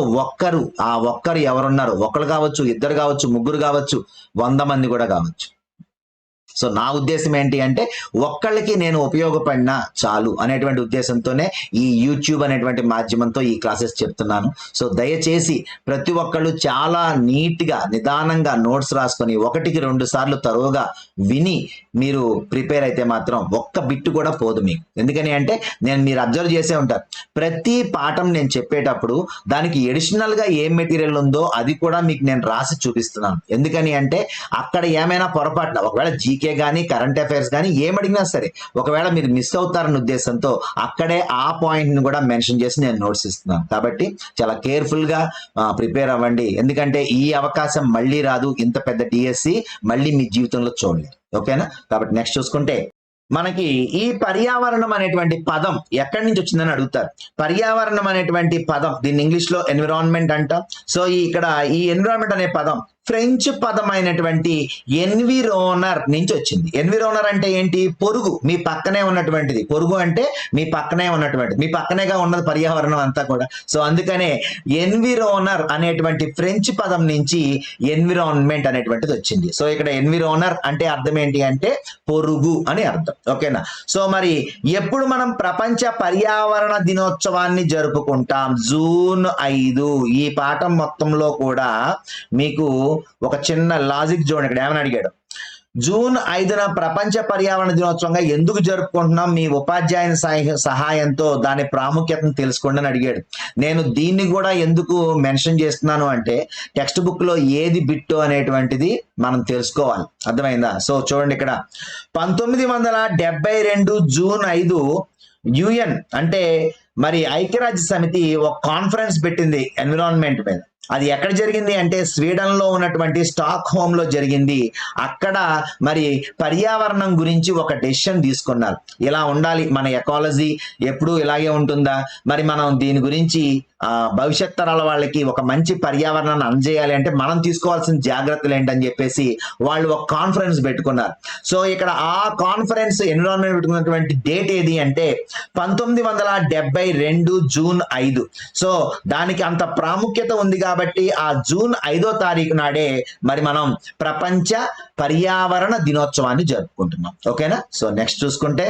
Speaker 1: ఆ ఒక్కరు ఎవరున్నారు, ఒకరు కావచ్చు, ఇద్దరు కావచ్చు, ముగ్గురు కావచ్చు, 100 మంది కూడా కావచ్చు. సో నా ఉద్దేశం ఏంటి అంటే, ఒక్కళ్ళకి నేను ఉపయోగపడినా చాలు అనేటువంటి ఉద్దేశంతోనే ఈ యూట్యూబ్ అనేటువంటి మాధ్యమంతో ఈ క్లాసెస్ చెప్తున్నాను. సో దయచేసి ప్రతి ఒక్కళ్ళు చాలా నీట్గా నిదానంగా నోట్స్ రాసుకొని 1-2 సార్లు తరువుగా విని మీరు ప్రిపేర్ అయితే మాత్రం ఒక్క బిట్టు కూడా పోదు మీకు. ఎందుకని అంటే, మీరు అబ్జర్వ్ చేసే ఉంటారు, ప్రతి పాఠం నేను చెప్పేటప్పుడు దానికి ఎడిషనల్ గా ఏం మెటీరియల్ ఉందో అది కూడా మీకు నేను రాసి చూపిస్తున్నాను. ఎందుకని అంటే, అక్కడ ఏమైనా పొరపాటున ఒకవేళ జీకే కానీ కరెంట్ అఫైర్స్ కానీ ఏమడిగినా సరే ఒకవేళ మీరు మిస్ అవుతారన్న ఉద్దేశంతో అక్కడే ఆ పాయింట్ ని కూడా మెన్షన్ చేసి నేను నోట్స్ ఇస్తున్నాను. కాబట్టి చాలా కేర్ఫుల్ గా ప్రిపేర్ అవ్వండి. ఎందుకంటే ఈ అవకాశం మళ్ళీ రాదు. ఇంత పెద్ద డిఎస్సి మళ్ళీ మీ జీవితంలో చూడలేదు. ఓకేనా? కాబట్టి నెక్స్ట్ చూసుకుంటే, మనకి ఈ పర్యావరణం అనేటువంటి పదం ఎక్కడి నుంచి వచ్చిందని అడుగుతారు. పర్యావరణం అనేటువంటి పదం, దీన్ని ఇంగ్లీష్ లో ఎన్విరాన్మెంట్ అంటాం. సో ఇక్కడ ఈ ఎన్విరాన్మెంట్ అనే పదం ఫ్రెంచ్ పదం అయినటువంటి ఎన్విరోనర్ నుంచి వచ్చింది. ఎన్విరోనర్ అంటే ఏంటి? పొరుగు, మీ పక్కనే ఉన్నటువంటిది. పొరుగు అంటే మీ పక్కనే ఉన్నటువంటిది, మీ పక్కనేగా ఉన్నది పర్యావరణం అంతా కూడా. సో అందుకనే ఎన్విరోనర్ అనేటువంటి ఫ్రెంచ్ పదం నుంచి ఎన్విరాన్మెంట్ అనేటువంటిది వచ్చింది. సో ఇక్కడ ఎన్విరోనర్ అంటే అర్థం ఏంటి అంటే పొరుగు అని అర్థం. ఓకేనా? సో మరి ఎప్పుడు మనం ప్రపంచ పర్యావరణ దినోత్సవాన్ని జరుపుకుంటాం? జూన్ 5. ఈ పాఠం మొత్తంలో కూడా మీకు ఒక చిన్న లాజిక్ చూడండి. ఇక్కడ ఏమని అడిగాడు, జూన్ 5న ప్రపంచ పర్యావరణ దినోత్సవంగా ఎందుకు జరుపుకుంటున్నాం? మీ ఉపాధ్యాయుని సహాయంతో దాని ప్రాముఖ్యతను తెలుసుకోండి అని అడిగాడు. నేను దీన్ని కూడా ఎందుకు మెన్షన్ చేస్తున్నాను అంటే, టెక్స్ట్ బుక్ లో ఏది బిట్టు అనేటువంటిది మనం తెలుసుకోవాలి. అర్థమైందా? సో చూడండి, ఇక్కడ 1972 జూన్ 5 యుఎన్ అంటే మరి ఐక్యరాజ్య సమితి ఒక కాన్ఫరెన్స్ పెట్టింది ఎన్విరాన్మెంట్ మీద. అది ఎక్కడ జరిగింది అంటే స్వీడన్ లో ఉన్నటువంటి స్టాక్ హోమ్ లో జరిగింది. అక్కడ మరి పర్యావరణం గురించి ఒక డెసిషన్ తీసుకున్నారు. ఇలా ఉండాలి మన ఎకాలజీ, ఎప్పుడు ఇలాగే ఉంటుందా, మరి మనం దీని గురించి భవిష్యత్ తరాల వాళ్ళకి ఒక మంచి పర్యావరణాన్ని అందజేయాలి అంటే మనం తీసుకోవాల్సిన జాగ్రత్తలు ఏంటని చెప్పేసి వాళ్ళు ఒక కాన్ఫరెన్స్ పెట్టుకున్నారు. సో ఇక్కడ ఆ కాన్ఫరెన్స్ ఎన్విరాన్మెంట్ పెట్టుకున్నటువంటి డేట్ ఏది అంటే 1972 జూన్ 5. సో దానికి అంత ప్రాముఖ్యత ఉంది కాబట్టి ఆ జూన్ 5వ తారీఖు నాడే మరి మనం ప్రపంచ పర్యావరణ దినోత్సవాన్ని జరుపుకుంటున్నాం. ఓకేనా? సో నెక్స్ట్ చూసుకుంటే,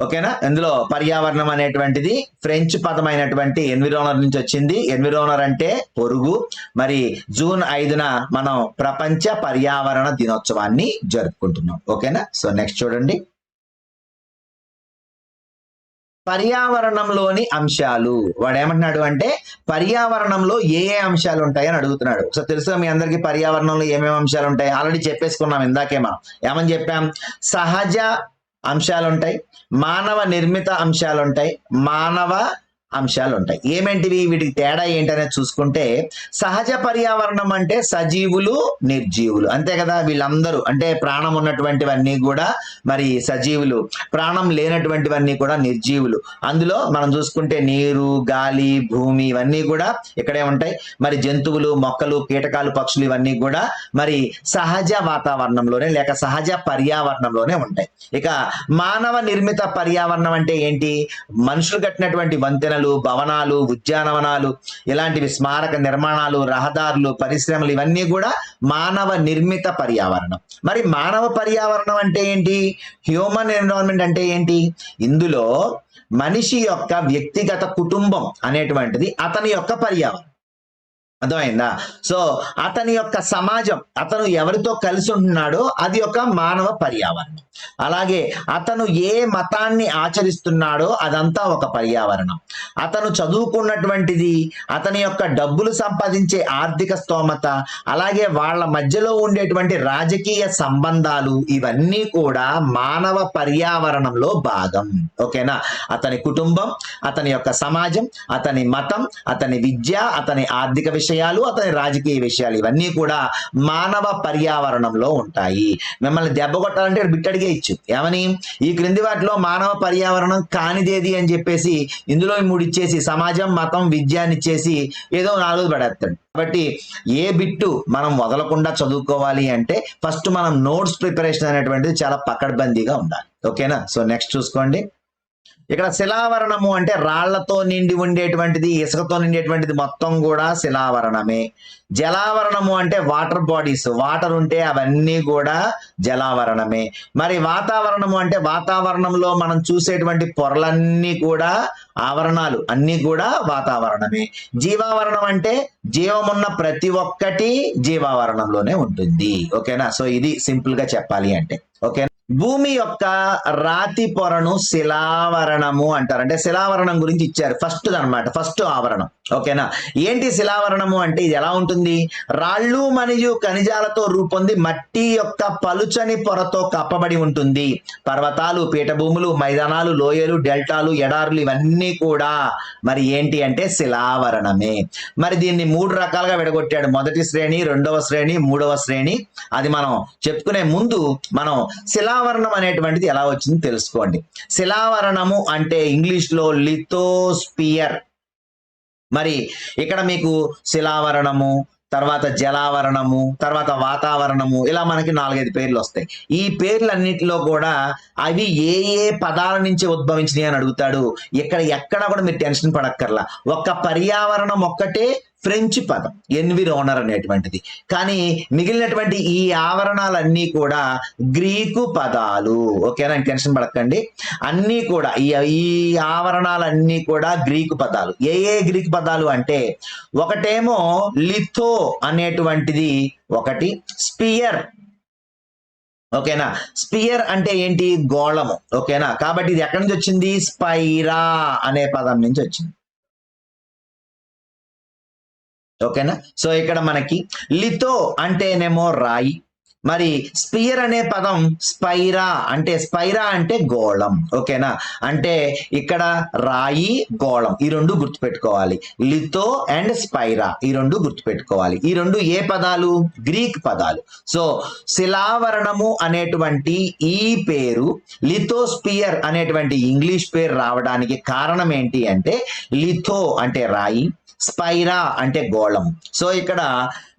Speaker 1: ఓకేనా, ఇందులో పర్యావరణం అనేటువంటిది ఫ్రెంచ్ పదమైనటువంటి ఎన్విరోనర్ నుంచి వచ్చింది. ఎన్విరోనర్ అంటే పొరుగు. మరి జూన్ 5న మనం ప్రపంచ పర్యావరణ దినోత్సవాన్ని జరుపుకుంటున్నాం. ఓకేనా? సో నెక్స్ట్ చూడండి, పర్యావరణంలోని అంశాలు. వాడు ఏమంటున్నాడు అంటే, పర్యావరణంలో ఏ అంశాలు ఉంటాయని అడుగుతున్నాడు. సో తెలుసా మీ అందరికీ పర్యావరణంలో ఏమేమి అంశాలు ఉంటాయి? ఆల్రెడీ చెప్పేసుకున్నాం ఇందాకే. మనం ఏమని చెప్పాం? సహజ అంశాలు ఉంటాయి, మానవ నిర్మిత అంశాలు ఉంటాయి, మానవ అంశాలు ఉంటాయి. ఏమేంటివి? వీటికి తేడా ఏంటనేది చూసుకుంటే, సహజ పర్యావరణం అంటే సజీవులు, నిర్జీవులు, అంతే కదా. వీళ్ళందరూ అంటే ప్రాణం ఉన్నటువంటివన్నీ కూడా మరి సజీవులు, ప్రాణం లేనటువంటివన్నీ కూడా నిర్జీవులు. అందులో మనం చూసుకుంటే నీరు, గాలి, భూమి ఇవన్నీ కూడా ఇక్కడే ఉంటాయి. మరి జంతువులు, మొక్కలు, కీటకాలు, పక్షులు ఇవన్నీ కూడా మరి సహజ వాతావరణంలోనే లేక సహజ పర్యావరణంలోనే ఉంటాయి. ఇక మానవ నిర్మిత పర్యావరణం అంటే ఏంటి? మనుషులు కట్టినటువంటి వంతెనలు, వంతెనలు, భవనాలు, ఉద్యానవనాలు, ఇలాంటివి స్మారక నిర్మాణాలు, రహదారులు, పరిశ్రమలు, ఇవన్నీ కూడా మానవ నిర్మిత పర్యావరణం. మరి మానవ పర్యావరణం అంటే ఏంటి? హ్యూమన్ ఎన్విరాన్మెంట్ అంటే ఏంటి? ఇందులో మనిషి యొక్క వ్యక్తిగత కుటుంబం అనేటువంటిది అతని యొక్క పర్యావరణం. అర్థమైందా? సో అతని యొక్క సమాజం, అతను ఎవరితో కలిసి ఉంటున్నాడో అది ఒక మానవ పర్యావరణం. అలాగే అతను ఏ మతాన్ని ఆచరిస్తున్నాడో అదంతా ఒక పర్యావరణం. అతను చదువుకున్నటువంటిది, అతని యొక్క డబ్బులు సంపాదించే ఆర్థిక స్తోమత, అలాగే వాళ్ళ మధ్యలో ఉండేటువంటి రాజకీయ సంబంధాలు, ఇవన్నీ కూడా మానవ పర్యావరణంలో భాగం. ఓకేనా? అతని కుటుంబం, అతని యొక్క సమాజం, అతని మతం, అతని విద్య, అతని ఆర్థిక విషయాలు, అతని రాజకీయ విషయాలు, ఇవన్నీ కూడా మానవ పర్యావరణంలో ఉంటాయి. మిమ్మల్ని దెబ్బ కొట్టాలంటే బిట్టడిగే ఇచ్చు ఏమని, ఈ క్రింది వాటిలో మానవ పర్యావరణం కానిదేది అని చెప్పేసి ఇందులో 3 ఇచ్చేసి సమాజం, మతం, విద్యాన్ని ఇచ్చేసి ఏదో 4 పడేస్తాడు. కాబట్టి ఏ బిట్టు మనం వదలకుండా చదువుకోవాలి అంటే ఫస్ట్ మనం నోట్స్ ప్రిపరేషన్ అనేటువంటిది చాలా పకడ్బందీగా ఉండాలి. ఓకేనా? సో నెక్స్ట్ చూసుకోండి. ఇక్కడ శిలావరణము అంటే రాళ్లతో నిండి ఉండేటువంటిది, ఇసుకతో నిండేటువంటిది మొత్తం కూడా శిలావరణమే. జలావరణము అంటే వాటర్ బాడీస్, వాటర్ ఉంటే అవన్నీ కూడా జలావరణమే. మరి వాతావరణము అంటే వాతావరణంలో మనం చూసేటువంటి పొరలన్నీ కూడా ఆవరణాలు, అన్నీ కూడా వాతావరణమే. జీవావరణం అంటే జీవమున్న ప్రతి ఒక్కటి జీవావరణంలోనే ఉంటుంది. ఓకేనా? సో ఇది సింపుల్ గా చెప్పాలి అంటే. ఓకేనా? భూమి యొక్క రాతి పొరను శిలావరణము అంటారు. అంటే శిలావరణం గురించి ఇచ్చారు ఫస్ట్ అనమాట, ఫస్ట్ ఆవరణం. ఓకేనా? ఏంటి శిలావరణము అంటే ఇది ఎలా ఉంటుంది? రాళ్ళు మరియు ఖనిజాలతో రూపొంది మట్టి యొక్క పలుచని పొరతో కప్పబడి ఉంటుంది. పర్వతాలు, పీఠభూములు, మైదానాలు, లోయలు, డెల్టాలు, ఎడారులు, ఇవన్నీ కూడా మరి ఏంటి అంటే శిలావరణమే. మరి దీన్ని 3 రకాలుగా విడగొట్టాడు. మొదటి శ్రేణి, 2వ శ్రేణి, 3వ శ్రేణి. అది మనం చెప్పుకునే ముందు మనం శిలావరణం అనేటువంటిది ఎలా వచ్చింది తెలుసుకోండి. శిలావరణము అంటే ఇంగ్లీష్ లో లిథోస్పియర్. మరి ఇక్కడ మీకు శిలావరణము, తర్వాత జలావరణము, తర్వాత వాతావరణము, ఇలా మనకి 4-5 పేర్లు వస్తాయి. ఈ పేర్లన్నిటిలో కూడా అవి ఏ ఏ పదాల నుంచి ఉద్భవించినాయి అని అడుగుతాడు. ఎక్కడ కూడా మీరు టెన్షన్ పడక్కర్లా. ఒక్క పర్యావరణం ఒక్కటే ఫ్రెంచ్ పదం, ఎన్విరోనర్ అనేటువంటిది. కానీ మిగిలినటువంటి ఈ ఆవరణాలన్నీ కూడా గ్రీకు పదాలు. ఓకేనా? టెన్షన్ పడకండి. అన్నీ కూడా ఈ ఆవరణాలన్నీ కూడా గ్రీకు పదాలు. ఏ గ్రీకు పదాలు అంటే ఒకటేమో లిథో అనేటువంటిది, ఒకటి స్పియర్. ఓకేనా? స్పియర్ అంటే ఏంటి? గోళము. ఓకేనా? కాబట్టి ఇది ఎక్కడి నుంచి వచ్చింది? స్పైరా అనే పదం నుంచి వచ్చింది. ఓకేనా? సో ఇక్కడ మనకి లిథో అంటేనేమో రాయి, మరి స్పియర్ అనే పదం స్పైరా అంటే గోళం. ఓకేనా? అంటే ఇక్కడ రాయి, గోళం, ఈ 2 గుర్తుపెట్టుకోవాలి. లిథో అండ్ స్పైరా, ఈ 2 గుర్తుపెట్టుకోవాలి. ఈ 2 ఏ పదాలు? గ్రీక్ పదాలు. సో శిలావరణము అనేటువంటి ఈ పేరు లిథోస్పియర్ అనేటువంటి ఇంగ్లీష్ పేరు రావడానికి కారణం ఏంటి అంటే లిథో అంటే రాయి, స్పైరా అంటే గోళం. సో ఇక్కడ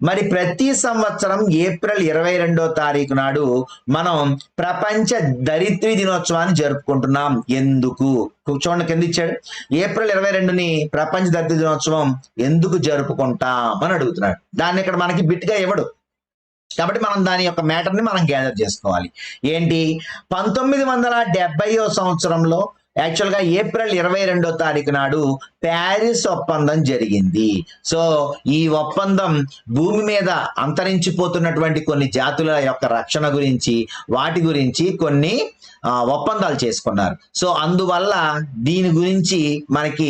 Speaker 1: మరి ప్రతి సంవత్సరం ఏప్రిల్ 22వ తారీఖు నాడు మనం ప్రపంచ ధరిత్రి దినోత్సవాన్ని జరుపుకుంటున్నాం. ఎందుకు? చూడండి కింద ఇచ్చాడు. ఏప్రిల్ 22ని ప్రపంచ ధరిత్రి దినోత్సవం ఎందుకు జరుపుకుంటాం అని అడుగుతున్నాడు. దాన్ని ఇక్కడ మనకి బిట్గా ఇవ్వడు. కాబట్టి మనం దాని యొక్క మ్యాటర్ని మనం గ్యాదర్ చేసుకోవాలి. ఏంటి? 1970వ సంవత్సరంలో యాక్చువల్గా ఏప్రిల్ 22వ తారీఖు నాడు ప్యారిస్ ఒప్పందం జరిగింది. సో ఈ ఒప్పందం భూమి మీద అంతరించిపోతున్నటువంటి కొన్ని జాతుల యొక్క రక్షణ గురించి, వాటి గురించి కొన్ని ఒప్పందాలు చేసుకున్నారు. సో అందువల్ల దీని గురించి మనకి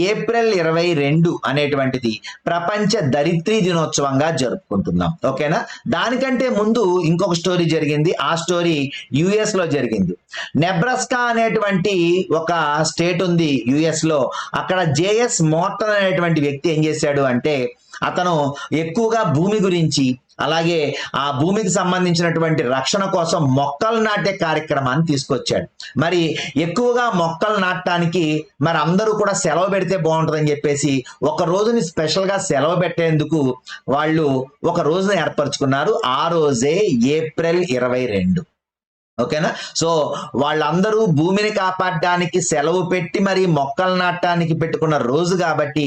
Speaker 1: ఏప్రిల్ 22 అనేటువంటిది ప్రపంచ ధరిత్రి దినోత్సవంగా జరుపుకుంటున్నాం. ఓకేనా? దానికంటే ముందు ఇంకొక స్టోరీ జరిగింది. ఆ స్టోరీ యుఎస్ లో జరిగింది. నెబ్రాస్కా అనేటువంటి ఒక స్టేట్ ఉంది యుఎస్ లో. అక్కడ జేఎస్ మోర్టన్ అనేటువంటి వ్యక్తి ఏం చేశాడు అంటే అతను ఎక్కువగా భూమి గురించి, అలాగే ఆ భూమికి సంబంధించినటువంటి రక్షణ కోసం మొక్కలు నాటే కార్యక్రమాన్ని తీసుకొచ్చాడు. మరి ఎక్కువగా మొక్కలు నాటడానికి మరి అందరూ కూడా సెలవు పెడితే బాగుంటుందని చెప్పేసి ఒక రోజుని స్పెషల్ గా సెలవు పెట్టేందుకు వాళ్ళు ఒక రోజును ఏర్పరచుకున్నారు. ఆ రోజే ఏప్రిల్ 22. ఓకేనా. సో వాళ్ళందరూ భూమిని కాపాడడానికి సెలవు పెట్టి మరి మొక్కలు నాటడానికి పెట్టుకున్న రోజు కాబట్టి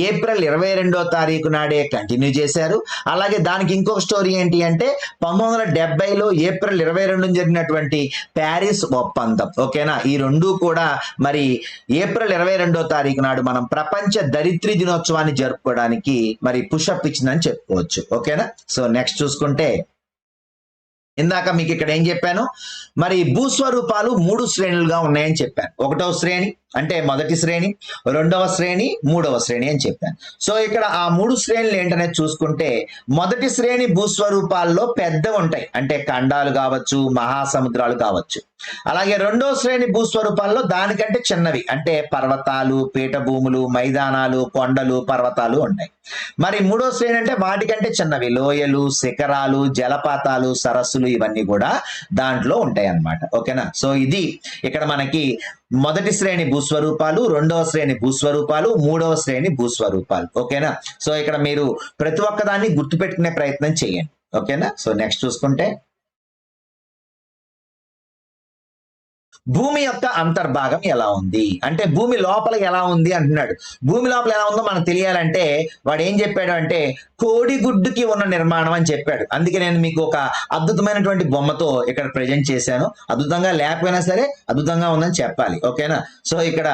Speaker 1: ఏప్రిల్ 22వ తారీఖు నాడే కంటిన్యూ చేశారు. అలాగే దానికి ఇంకొక స్టోరీ ఏంటి అంటే 1970లో ఏప్రిల్ 22 జరిగినటువంటి ప్యారిస్ ఒప్పందం. ఓకేనా. ఈ రెండు కూడా మరి ఏప్రిల్ 22వ తారీఖు నాడు మనం ప్రపంచ దరిద్రి దినోత్సవాన్ని జరుపుకోవడానికి మరి పుషప్ ఇచ్చిందని చెప్పుకోవచ్చు. ఓకేనా. సో నెక్స్ట్ చూసుకుంటే ఇందాక మీకు ఇక్కడ ఏం చెప్పాను, మరి భూస్వరూపాలు 3 శ్రేణులుగా ఉన్నాయని చెప్పాను. 1వ శ్రేణి అంటే మొదటి శ్రేణి, 2వ శ్రేణి, 3వ శ్రేణి అని చెప్పాను. సో ఇక్కడ ఆ 3 శ్రేణులు ఏంటనేది చూసుకుంటే మొదటి శ్రేణి భూస్వరూపాల్లో పెద్దవి ఉంటాయి, అంటే ఖండాలు కావచ్చు, మహాసముద్రాలు కావచ్చు. అలాగే 2వ శ్రేణి భూస్వరూపాల్లో దానికంటే చిన్నవి, అంటే పర్వతాలు, పీఠభూములు, మైదానాలు, కొండలు, పర్వతాలు ఉంటాయి. మరి 3వ శ్రేణి అంటే వాటికంటే చిన్నవి, లోయలు, శిఖరాలు, జలపాతాలు, సరస్సులు, ఇవన్నీ కూడా దాంట్లో ఉంటాయి అన్నమాట. ఓకేనా. సో ఇది ఇక్కడ మనకి మొదటి శ్రేణి భూస్వరూపాలు, 2వ శ్రేణి భూస్వరూపాలు, 3వ శ్రేణి భూస్వరూపాలు. ఓకేనా. సో ఇక్కడ మీరు ప్రతి ఒక్కదాన్ని గుర్తుపెట్టుకునే ప్రయత్నం చేయండి. ఓకేనా. సో నెక్స్ట్ చూసుకుంటే భూమి యొక్క అంతర్భాగం ఎలా ఉంది అంటే భూమి లోపల ఎలా ఉంది అంటున్నాడు. భూమి లోపల ఎలా ఉందో మనకు తెలియాలంటే వాడు ఏం చెప్పాడు అంటే కోడిగుడ్డుకి ఉన్న నిర్మాణం అని చెప్పాడు. అందుకే నేను మీకు ఒక అద్భుతమైనటువంటి బొమ్మతో ఇక్కడ ప్రజెంట్ చేశాను. అద్భుతంగా లేకపోయినా సరే అద్భుతంగా ఉందని చెప్పాలి. ఓకేనా. సో ఇక్కడ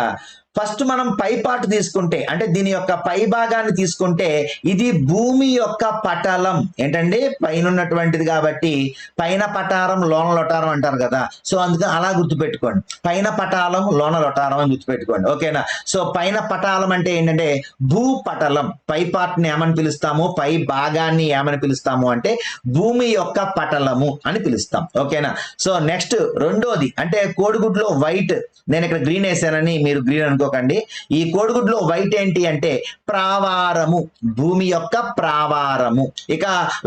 Speaker 1: ఫస్ట్ మనం పై పార్ట్ తీసుకుంటే, అంటే దీని యొక్క పై భాగాన్ని తీసుకుంటే ఇది భూమి యొక్క పటలం. ఏంటండి, పైన ఉన్నటువంటిది కాబట్టి పైన పటారం లోన లొటారం అంటారు కదా. సో అందుకని అలా గుర్తుపెట్టుకోండి, పైన పటాలం లోన లొటారం అని గుర్తుపెట్టుకోండి. ఓకేనా. సో పైన పటాలం అంటే ఏంటంటే భూపటలం. పై పార్ట్ ని ఏమని పిలుస్తాము, పై భాగాన్ని ఏమని పిలుస్తాము అంటే భూమి యొక్క పటలము అని పిలుస్తాం. ఓకేనా. సో నెక్స్ట్ రెండోది అంటే కోడిగుడ్లో వైట్, నేను ఇక్కడ గ్రీన్ వేసానని మీరు గ్రీన్ అనుకోకండి. ఈ కోడిగుడ్లో వైట్ ఏంటి అంటే ప్రావారము, భూమి యొక్క ప్రావారము. ఇక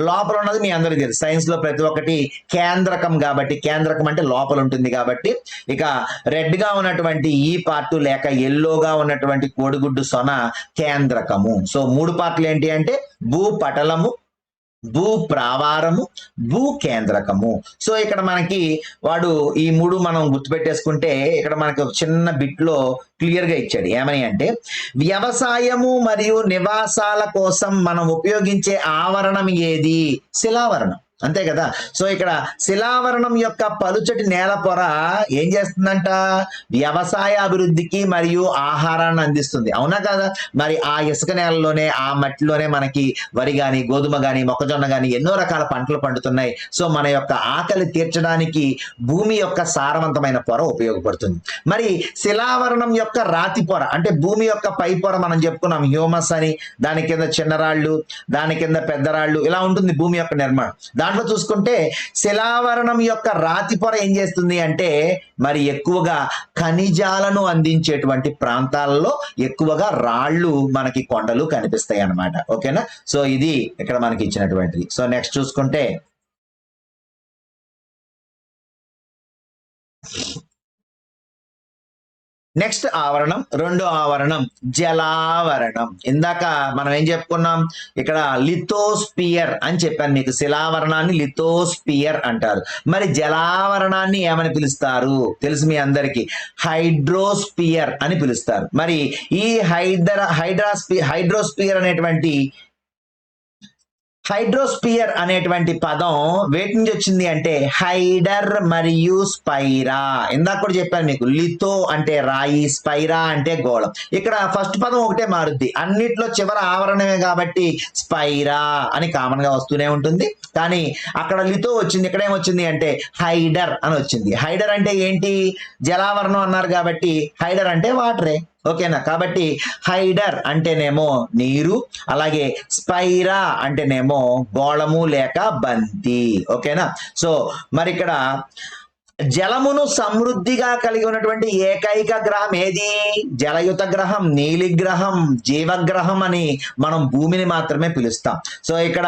Speaker 1: లోపల ఉన్నది మీ అందరికీ తెలుసు, సైన్స్ లో ప్రతి ఒక్కటి కేంద్రకం కాబట్టి, కేంద్రకం అంటే లోపల ఉంటుంది కాబట్టి ఇక రెడ్ గా ఉన్నటువంటి ఈ పార్ట్ లేక ఎల్లోగా ఉన్నటువంటి కోడిగుడ్డు సొన కేంద్రకము. సో 3 పార్ట్లు ఏంటి అంటే భూపటలము, భూ ప్రావారము, భూ కేంద్రకము. సో ఇక్కడ మనకి వాడు ఈ 3 మనం గుర్తుపెట్టేసుకుంటే ఇక్కడ మనకి ఒక చిన్న బిట్ లో క్లియర్ గా ఇచ్చాడు. ఏమని అంటే వ్యవసాయము మరియు నివాసాల కోసం మనం ఉపయోగించే ఆవరణం ఏది, శిలావరణం. అంతే కదా. సో ఇక్కడ శిలావరణం యొక్క పలుచటి నేల పొర ఏం చేస్తుందంట, వ్యవసాయ అభివృద్ధికి మరియు ఆహారాన్ని అందిస్తుంది. అవునా కదా. మరి ఆ ఇసుక నేలలోనే, ఆ మట్టిలోనే మనకి వరి గాని, గోధుమ గాని, మొక్కజొన్న గాని ఎన్నో రకాల పంటలు పండుతున్నాయి. సో మన యొక్క ఆకలి తీర్చడానికి భూమి యొక్క సారవంతమైన పొర ఉపయోగపడుతుంది. మరి శిలావరణం యొక్క రాతి పొర అంటే భూమి యొక్క పై పొర మనం చెప్పుకున్నాం హ్యూమస్ అని, దాని కింద చిన్నరాళ్ళు, దాని కింద పెద్దరాళ్ళు, ఇలా ఉంటుంది భూమి యొక్క నిర్మాణం. దాంట్లో చూసుకుంటే శిలావరణం యొక్క రాతి పొర ఏం చేస్తుంది అంటే మరి ఎక్కువగా ఖనిజాలను అందించేటువంటి ప్రాంతాలలో ఎక్కువగా రాళ్ళు, మనకి కొండలు కనిపిస్తాయి అన్నమాట. ఓకేనా. సో ఇది ఇక్కడ మనకి ఇచ్చినటువంటిది. సో నెక్స్ట్ చూసుకుంటే నెక్స్ట్ ఆవరణం, రెండో ఆవరణం జలావరణం. ఇందాక మనం ఏం చెప్పుకున్నాం, ఇక్కడ లిథోస్పియర్ అని చెప్పాను మీకు. శిలావరణాన్ని లిథోస్పియర్ అంటారు. మరి జలావరణాన్ని ఏమని పిలుస్తారు తెలుసు మీ అందరికి, హైడ్రోస్పియర్ అని పిలుస్తారు. మరి ఈ హైడ్రోస్పియర్ అనేటువంటి పదం వేటి నుంచి వచ్చింది అంటే హైడర్ మరియు స్పైరా. ఇందాక కూడా చెప్పాను మీకు, లిథో అంటే రాయి, స్పైరా అంటే గోళం. ఇక్కడ ఫస్ట్ పదం ఒకటే మారుద్ది, అన్నిట్లో చివర ఆవరణమే కాబట్టి స్పైరా అని కామన్ గా వస్తూనే ఉంటుంది. కానీ అక్కడ లిథో వచ్చింది, ఇక్కడ ఏమొచ్చింది అంటే హైడర్ అని వచ్చింది. హైడర్ అంటే ఏంటి, జలావరణం అన్నారు కాబట్టి హైడర్ అంటే వాటరే. ఓకేనా. కాబట్టి హైడర్ అంటేనేమో నీరు, అలాగే స్పైరా అంటేనేమో గోళము లేక బంతి. ఓకేనా. సో మరి ఇక్కడ జలమును సమృద్ధిగా కలిగి ఉన్నటువంటి ఏకైక గ్రహం ఏది, జలయుత గ్రహం, నీలి గ్రహం, జీవగ్రహం అని మనం భూమిని మాత్రమే పిలుస్తాం. సో ఇక్కడ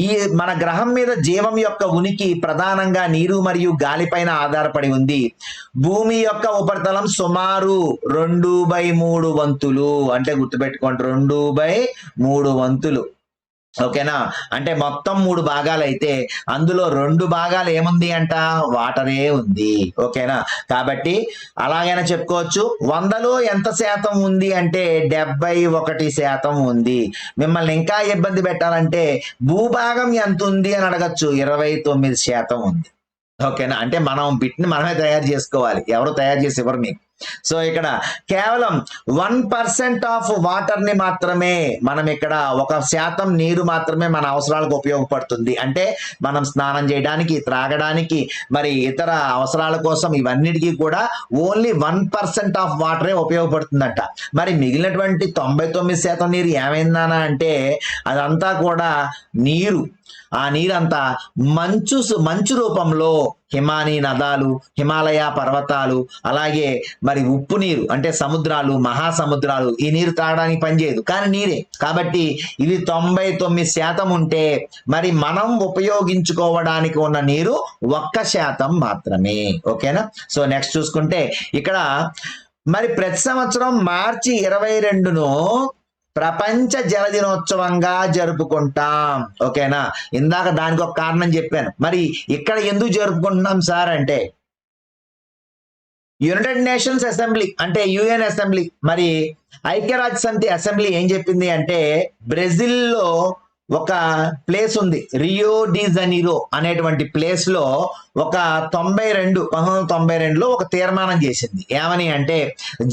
Speaker 1: ఈ మన గ్రహం మీద జీవం యొక్క ఉనికి ప్రధానంగా నీరు మరియు గాలిపైన ఆధారపడి ఉంది. భూమి యొక్క ఉపరితలం సుమారు 2/3 వంతులు, అంటే గుర్తుపెట్టుకోండి 2/3 వంతులు. ఓకేనా, అంటే మొత్తం 3 భాగాలు అయితే అందులో 2 భాగాలు ఏముంది అంట, వాటరే ఉంది. ఓకేనా, కాబట్టి అలాగైనా చెప్పుకోవచ్చు. 100లో ఎంత శాతం ఉంది అంటే 71% ఉంది. మిమ్మల్ని ఇంకా ఇబ్బంది పెట్టాలంటే భూభాగం ఎంత ఉంది అని అడగచ్చు, 29% ఉంది. ఓకేనా, అంటే మనం బిట్ని మనమే తయారు చేసుకోవాలి, ఎవరు తయారు చేసి ఇవ్వరు మీకు. సో ఇక్కడ కేవలం 1% ఆఫ్ వాటర్ ని మాత్రమే మనం ఇక్కడ 1% నీరు మాత్రమే మన అవసరాలకు ఉపయోగపడుతుంది. అంటే మనం స్నానం చేయడానికి, త్రాగడానికి, మరి ఇతర అవసరాల కోసం ఇవన్నిటికీ కూడా ఓన్లీ 1% ఆఫ్ వాటరే ఉపయోగపడుతుందంట. మరి మిగిలినటువంటి 99% నీరు ఏమైందనా అంటే అదంతా కూడా నీరు. ఆ నీరంతా మంచు రూపంలో హిమానీ నదాలు, హిమాలయ పర్వతాలు, అలాగే మరి ఉప్పు నీరు అంటే సముద్రాలు, మహాసముద్రాలు, ఈ నీరు తాగడానికి పనిచేయదు కానీ నీరే. కాబట్టి ఇది 99% ఉంటే మరి మనం ఉపయోగించుకోవడానికి ఉన్న నీరు 1% మాత్రమే. ఓకేనా, సో నెక్స్ట్ చూసుకుంటే ఇక్కడ మరి ప్రతి సంవత్సరం మార్చి 22ను ప్రపంచ జల దినోత్సవంగా జరుపుకుంటాం. ఓకేనా, ఇందాక దానికి ఒక కారణం చెప్పాను. మరి ఇక్కడ ఎందుకు జరుపుకుంటున్నాం సార్ అంటే యునైటెడ్ నేషన్స్ అసెంబ్లీ అంటే యుఎన్ అసెంబ్లీ, మరి ఐక్యరాజ్య సమితి అసెంబ్లీ ఏం చెప్పింది అంటే బ్రెజిల్లో ఒక ప్లేస్ ఉంది, రియో డి జనీరో అనేటువంటి ప్లేస్ లో ఒక 1992లో ఒక తీర్మానం చేసింది. ఏమని అంటే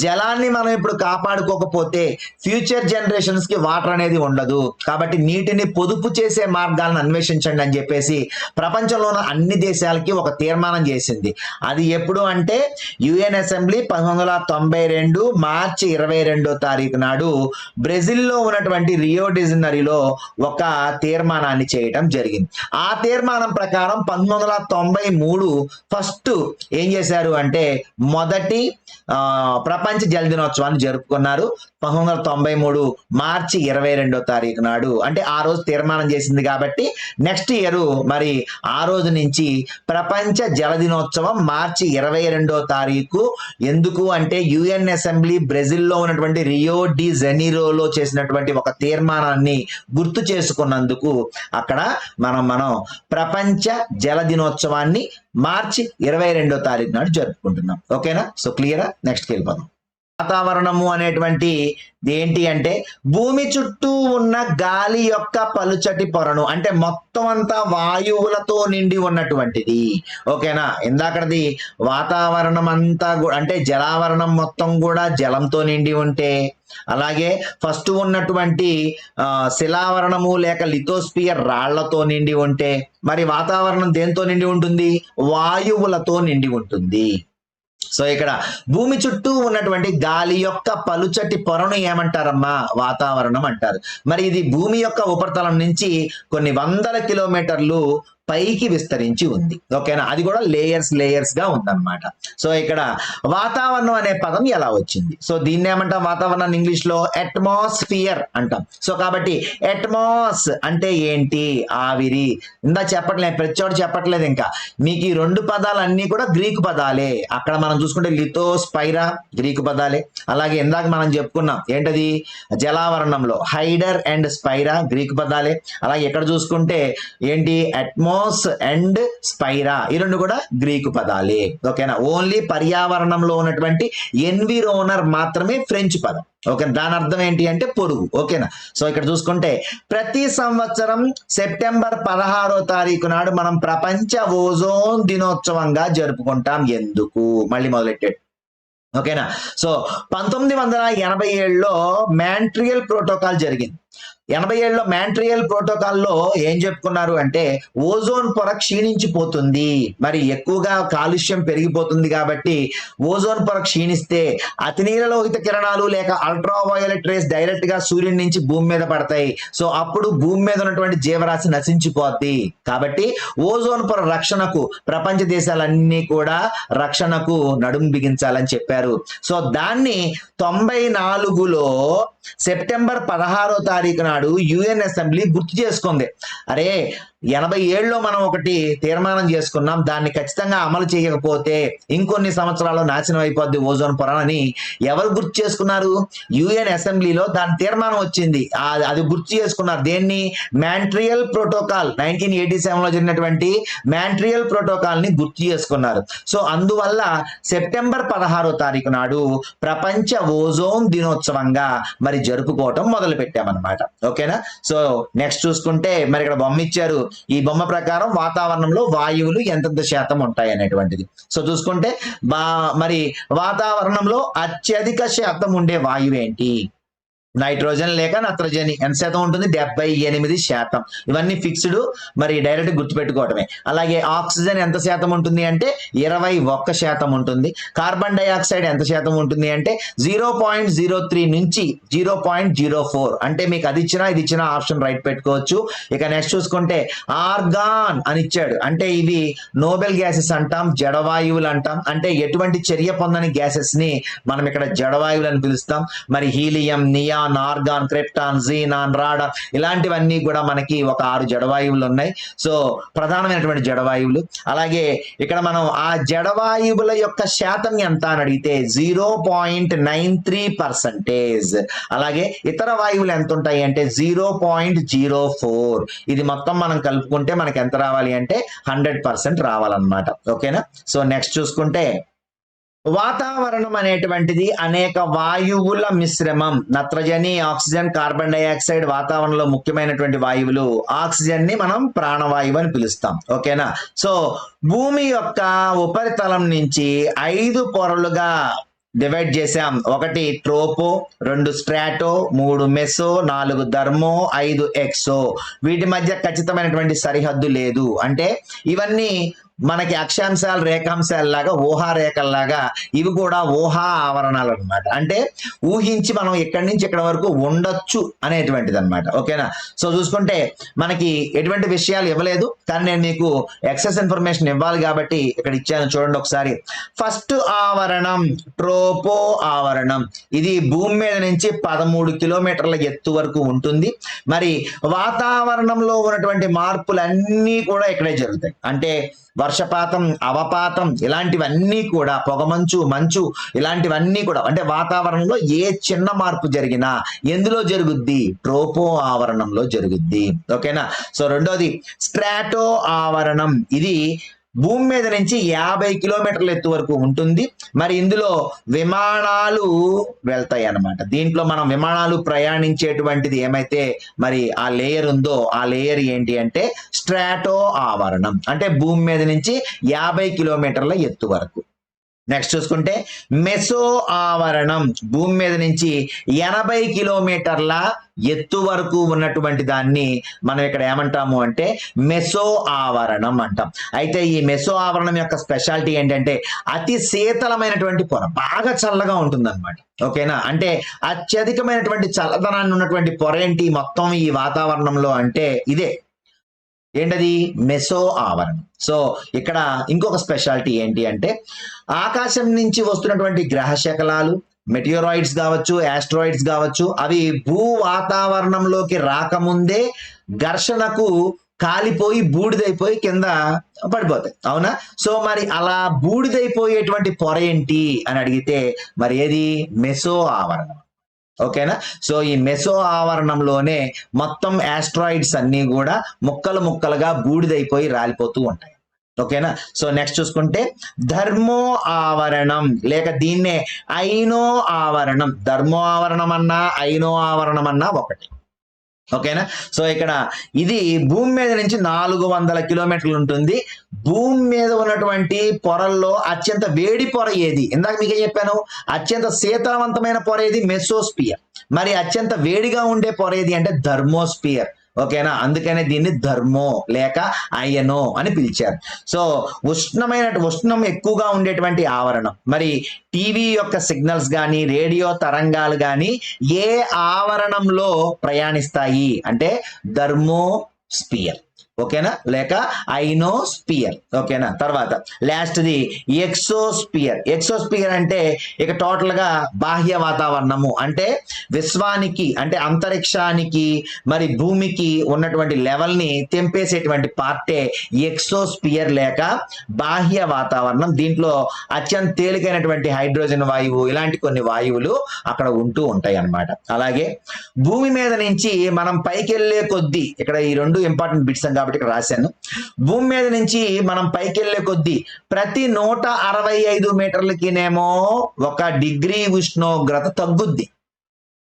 Speaker 1: జలాన్ని మనం ఇప్పుడు కాపాడుకోకపోతే ఫ్యూచర్ జనరేషన్స్ కి వాటర్ అనేది ఉండదు, కాబట్టి నీటిని పొదుపు చేసే మార్గాలను అన్వేషించండి అని చెప్పేసి ప్రపంచంలోని అన్ని దేశాలకి ఒక తీర్మానం చేసింది. అది ఎప్పుడు అంటే యుఎన్ అసెంబ్లీ 1992 మార్చి 22వ తారీఖు నాడు బ్రెజిల్లో ఉన్నటువంటి రియో డి జనీరోలో ఒక తీర్మానాన్ని చేయటం జరిగింది. ఆ తీర్మానం ప్రకారం 1993 ఫస్ట్ ఏం చేశారు అంటే మొదటి ప్రపంచ జల దినోత్సవాన్ని జరుపుకున్నారు. 1993 మార్చి 22వ తారీఖు నాడు, అంటే ఆ రోజు తీర్మానం చేసింది కాబట్టి నెక్స్ట్ ఇయర్ మరి ఆ రోజు నుంచి ప్రపంచ జల దినోత్సవం మార్చి 22వ తారీఖు. ఎందుకు అంటే యుఎన్ అసెంబ్లీ బ్రెజిల్లో ఉన్నటువంటి రియో డి జనీరోలో చేసినటువంటి ఒక తీర్మానాన్ని గుర్తు చేసుకున్నందుకు అక్కడ మనం ప్రపంచ జల దినోత్సవాన్ని మార్చి 22వ తారీఖు నాడు జరుపుకుంటున్నాం. ఓకేనా, సో క్లియరా, నెక్స్ట్ వెళ్ళిపోదాం. వాతావరణము అనేటువంటి ఏంటి అంటే భూమి చుట్టూ ఉన్న గాలి యొక్క పలుచటి పొరను, అంటే మొత్తం అంతా వాయువులతో నిండి ఉన్నటువంటిది. ఓకేనా, ఇందాకది వాతావరణం అంతా అంటే జలావరణం మొత్తం కూడా జలంతో నిండి ఉంటే, అలాగే ఫస్ట్ ఉన్నటువంటి శిలావరణము లేక లిథోస్పియర్ రాళ్లతో నిండి ఉంటే, మరి వాతావరణం దేంతో నిండి ఉంటుంది, వాయువులతో నిండి ఉంటుంది. సో ఇక్కడ భూమి చుట్టూ ఉన్నటువంటి గాలి యొక్క పలుచటి పొరను ఏమంటారమ్మా, వాతావరణం అంటారు. మరి ఇది భూమి యొక్క ఉపరితలం నుంచి కొన్ని వందల కిలోమీటర్లు పైకి విస్తరించి ఉంది. ఓకేనా, అది కూడా లేయర్స్ గా ఉందన్నమాట. సో ఇక్కడ వాతావరణం అనే పదం ఎలా వచ్చింది, సో దీన్ని ఏమంటాం వాతావరణాన్ని ఇంగ్లీష్ లో అట్మాస్ఫియర్ అంటాం. సో కాబట్టి అట్మాస్ అంటే ఏంటి, ఆవిరి. ఇందా చెప్పట్లేదు, ప్రతి చోట చెప్పట్లేదు. ఇంకా మీకు ఈ 2 పదాలన్నీ కూడా గ్రీకు పదాలే. అక్కడ మనం చూసుకుంటే లిథోస్పైరా గ్రీకు పదాలే, అలాగే ఇందాక మనం చెప్పుకున్నాం ఏంటది జలావరణంలో హైడర్ అండ్ స్పైరా గ్రీకు పదాలే, అలాగే ఇక్కడ చూసుకుంటే ఏంటి అట్మాస్ అండ్ స్పైరా, ఈ 2 కూడా గ్రీకు పదాలే. ఓకేనా, ఓన్లీ పర్యావరణంలో ఉన్నటువంటి ఎన్విరోనర్ మాత్రమే ఫ్రెంచ్ పదం. ఓకే, దాని అర్థం ఏంటి అంటే పొడుగు. ఓకేనా, సో ఇక్కడ చూసుకుంటే ప్రతి సంవత్సరం సెప్టెంబర్ 16వ తారీఖు నాడు మనం ప్రపంచ ఓజోన్ దినోత్సవంగా జరుపుకుంటాం. ఎందుకు, మళ్ళీ మొదలెట్టాడు. ఓకేనా, సో 1987లో మాంట్రియల్ ప్రోటోకాల్ జరిగింది. 87లో మాంట్రియల్ ప్రోటోకాల్లో ఏం చెప్పుకున్నారు అంటే ఓజోన్ పొర క్షీణించిపోతుంది, మరి ఎక్కువగా కాలుష్యం పెరిగిపోతుంది కాబట్టి ఓజోన్ పొర క్షీణిస్తే అతినీలలోహిత కిరణాలు లేక అల్ట్రావయోలెట్ రేస్ డైరెక్ట్ గా సూర్యుడి నుంచి భూమి మీద పడతాయి. సో అప్పుడు భూమి మీద ఉన్నటువంటి జీవరాశి నశించిపోద్ది. కాబట్టి ఓజోన్ పొర రక్షణకు ప్రపంచ దేశాలన్నీ కూడా రక్షణకు నడుం బిగించాలని చెప్పారు. సో దాన్ని 94లో సెప్టెంబర్ 16వ తారీఖు నాడు యుఎన్ అసెంబ్లీ గుర్తు చేసుకుంది. అరే 87లో మనం ఒకటి తీర్మానం చేసుకున్నాం, దాన్ని ఖచ్చితంగా అమలు చేయకపోతే ఇంకొన్ని సంవత్సరాలు నాశనం అయిపోద్ది ఓజోన్ పొర అని ఎవరు గుర్తు చేసుకున్నారు? యుఎన్ అసెంబ్లీలో దాని తీర్మానం వచ్చింది. అది గుర్తు చేసుకున్నారు. దేన్ని? మాంట్రియల్ ప్రోటోకాల్, 1987లో జరిగినటువంటి మాంట్రియల్ ప్రోటోకాల్ ని గుర్తు చేసుకున్నారు. సో అందువల్ల సెప్టెంబర్ 16వ తారీఖు నాడు ప్రపంచ ఓజోన్ దినోత్సవంగా మరి జరుపుకోవటం మొదలు పెట్టామన్నమాట. ఓకేనా? సో నెక్స్ట్ చూసుకుంటే మరి ఇక్కడ బొమ్మ ఇచ్చారు. ఈ బొమ్మ ప్రకారం వాతావరణంలో వాయువులు ఎంతెంత శాతం ఉంటాయి అనేటువంటిది. సో చూసుకుంటే మరి వాతావరణంలో అత్యధిక శాతం ఉండే వాయువు ఏంటి? నైట్రోజన్ లేక నత్రజని ఎంత శాతం ఉంటుంది? 78%. ఇవన్నీ ఫిక్స్డ్, మరి డైరెక్ట్ గుర్తుపెట్టుకోవటమే. అలాగే ఆక్సిజన్ ఎంత శాతం ఉంటుంది అంటే 21% ఉంటుంది. కార్బన్ డైఆక్సైడ్ ఎంత శాతం ఉంటుంది అంటే 0.03 నుంచి 0.04. అంటే మీకు అది ఇచ్చినా ఇది ఇచ్చినా ఆప్షన్ రైట్ పెట్టుకోవచ్చు. ఇక నెక్స్ట్ చూసుకుంటే ఆర్గాన్ అని ఇచ్చాడు. అంటే ఇవి నోబెల్ గ్యాసెస్ అంటాం, జడవాయువులు అంటాం. అంటే ఎటువంటి చర్య పొందని గ్యాసెస్ ని మనం ఇక్కడ జడవాయువులు అని పిలుస్తాం. మరి helium, neon, organ, krypton, xenon, Radeon ఇలాంటివన్నీ కూడా మనకి ఒక 6 జడవాయువులు ఉన్నాయి. సో ప్రధానమైనటువంటి జడవాయువులు. అలాగే ఇక్కడ మనం ఆ జడవాయువుల యొక్క శాతం ఎంత అని అడిగితే 0.93%. అలాగే ఇతర వాయువులు ఎంత ఉంటాయి అంటే 0.04. ఇది మొత్తం మనం కలుపుకుంటే మనకి ఎంత రావాలి అంటే 100% రావాలన్నమాట. ఓకేనా? సో నెక్స్ట్ చూసుకుంటే వాతావరణం అనేటువంటిది అనేక వాయువుల మిశ్రమం. నత్రజని, ఆక్సిజన్, కార్బన్ డైఆక్సైడ్ వాతావరణంలో ముఖ్యమైనటువంటి వాయువులు. ఆక్సిజన్ ని మనం ప్రాణవాయువు అని పిలుస్తాం. ఓకేనా? సో భూమి యొక్క ఉపరితలం నుంచి 5 పొరలుగా డివైడ్ చేసాం. 1 ట్రోపో, 2 స్ట్రాటో, 3 మెసో, 4 ధర్మో, 5 ఎక్సో. వీటి మధ్య ఖచ్చితమైనటువంటి సరిహద్దు లేదు. అంటే ఇవన్నీ మనకి అక్షాంశాలు, రేఖాంశాల లాగా, ఊహా రేఖల్లాగా ఇవి కూడా ఊహా ఆవరణాలు అనమాట. అంటే ఊహించి మనం ఎక్కడి నుంచి ఎక్కడి వరకు ఉండొచ్చు అనేటువంటిది అనమాట. ఓకేనా? సో చూసుకుంటే మనకి ఎటువంటి విషయాలు ఇవ్వలేదు, కానీ నేను మీకు ఎక్సెస్ ఇన్ఫర్మేషన్ ఇవ్వాలి కాబట్టి ఇక్కడ ఇచ్చాను. చూడండి ఒకసారి. ఫస్ట్ ఆవరణం ట్రోపో ఆవరణం. ఇది భూమి మీద నుంచి 13 కిలోమీటర్ల ఎత్తు వరకు ఉంటుంది. మరి వాతావరణంలో ఉన్నటువంటి మార్పులన్నీ కూడా ఇక్కడే జరుగుతాయి. అంటే వర్షపాతం, అవపాతం ఇలాంటివన్నీ కూడా, పొగమంచు, మంచు ఇలాంటివన్నీ కూడా, అంటే వాతావరణంలో ఏ చిన్న మార్పు జరిగినా ఎందులో జరుగుద్ది? ట్రోపో ఆవరణంలో జరుగుద్ది. ఓకేనా? సో రెండోది స్ట్రాటో ఆవరణం. ఇది భూమి మీద నుంచి 50 కిలోమీటర్ల ఎత్తు వరకు ఉంటుంది. మరి ఇందులో విమానాలు వెళ్తాయి అన్నమాట. దీంట్లో మనం విమానాలు ప్రయాణించేటువంటిది ఏమైతే మరి ఆ లేయర్ ఉందో ఆ లేయర్ ఏంటి అంటే స్ట్రాటో ఆవరణం. అంటే భూమి మీద నుంచి 50 కిలోమీటర్ల ఎత్తు వరకు. నెక్స్ట్ చూసుకుంటే మెసో ఆవరణం. భూమి మీద నుంచి 80 కిలోమీటర్ల ఎత్తు వరకు ఉన్నటువంటి దాన్ని మనం ఇక్కడ ఏమంటాము అంటే మెసో ఆవరణం అంటాం. అయితే ఈ మెసో ఆవరణం యొక్క స్పెషాలిటీ ఏంటంటే అతి శీతలమైనటువంటి పొర, బాగా చల్లగా ఉంటుంది అనమాట. ఓకేనా? అంటే అత్యధికమైనటువంటి చల్లదనాన్ని ఉన్నటువంటి పొర ఏంటి మొత్తం ఈ వాతావరణంలో అంటే ఇదే. ఏంటది? మెసో ఆవరణం. సో ఇక్కడ ఇంకొక స్పెషాలిటీ ఏంటి అంటే ఆకాశం నుంచి వస్తున్నటువంటి గ్రహ శకలాలు, మెటియోరాయిడ్స్ కావచ్చు, ఆస్ట్రాయిడ్స్ కావచ్చు, అవి భూ వాతావరణంలోకి రాకముందే ఘర్షణకు కాలిపోయి బూడిదైపోయి కింద పడిపోతాయి. అవునా? సో మరి అలా బూడిదైపోయేటువంటి పొర ఏంటి అని అడిగితే మరి ఏది? మెసో ఆవరణం. ఓకేనా? సో ఈ మెసో ఆవరణంలోనే మొత్తం ఆస్ట్రాయిడ్స్ అన్ని కూడా ముక్కలు ముక్కలుగా బూడిదైపోయి రాలిపోతూ ఉంటాయి. ఓకేనా? సో నెక్స్ట్ చూసుకుంటే ధర్మో ఆవరణం, లేక దీన్నే ఐనో ఆవరణం. ధర్మో ఆవరణం అన్నా ఐనో ఆవరణం అన్నా ఒకటి. ఓకేనా? సో ఇక్కడ ఇది భూమి మీద నుంచి 400 కిలోమీటర్లు ఉంటుంది. భూమి మీద ఉన్నటువంటి పొరల్లో అత్యంత వేడి పొర ఏది? ఇందాక మీకేం చెప్పాను? అత్యంత శీతలవంతమైన పొర ఏది? మెసోస్పియర్. మరి అత్యంత వేడిగా ఉండే పొర ఏది అంటే ధర్మోస్పియర్. ఓకేనా? అందుకనే దీన్ని ధర్మో లేక అయనో అని పిలిచారు. సో ఉష్ణం ఎక్కువగా ఉండేటువంటి ఆవరణం. మరి టీవీ యొక్క సిగ్నల్స్ కానీ రేడియో తరంగాలు కానీ ఏ ఆవరణంలో ప్రయాణిస్తాయి అంటే ధర్మోస్పియర్. ఓకేనా, లేక ఐనోస్పియర్. ఓకేనా, తర్వాత లాస్ట్ది ఎక్సోస్పియర్. ఎక్సోస్పియర్ అంటే ఇక టోటల్ గా బాహ్య వాతావరణము, అంటే విశ్వానికి అంటే అంతరిక్షానికి మరి భూమికి ఉన్నటువంటి లెవెల్ ని తెంపేసేటువంటి పార్టే ఎక్సోస్పియర్ లేక బాహ్య వాతావరణం. దీంట్లో అత్యంత తేలికైనటువంటి హైడ్రోజన్ వాయువు ఇలాంటి కొన్ని వాయువులు అక్కడ ఉంటూ ఉంటాయి అన్నమాట. అలాగే భూమి మీద నుంచి మనం పైకి వెళ్ళే కొద్దీ, ఇక్కడ ఈ రెండు ఇంపార్టెంట్ బిట్స్ కాబట్టి ఇక్కడ రాశాను. భూమి మీద నుంచి మనం పైకి వెళ్ళే కొద్దీ ప్రతి 165 మీటర్లకినేమో 1 డిగ్రీ ఉష్ణోగ్రత తగ్గుద్ది.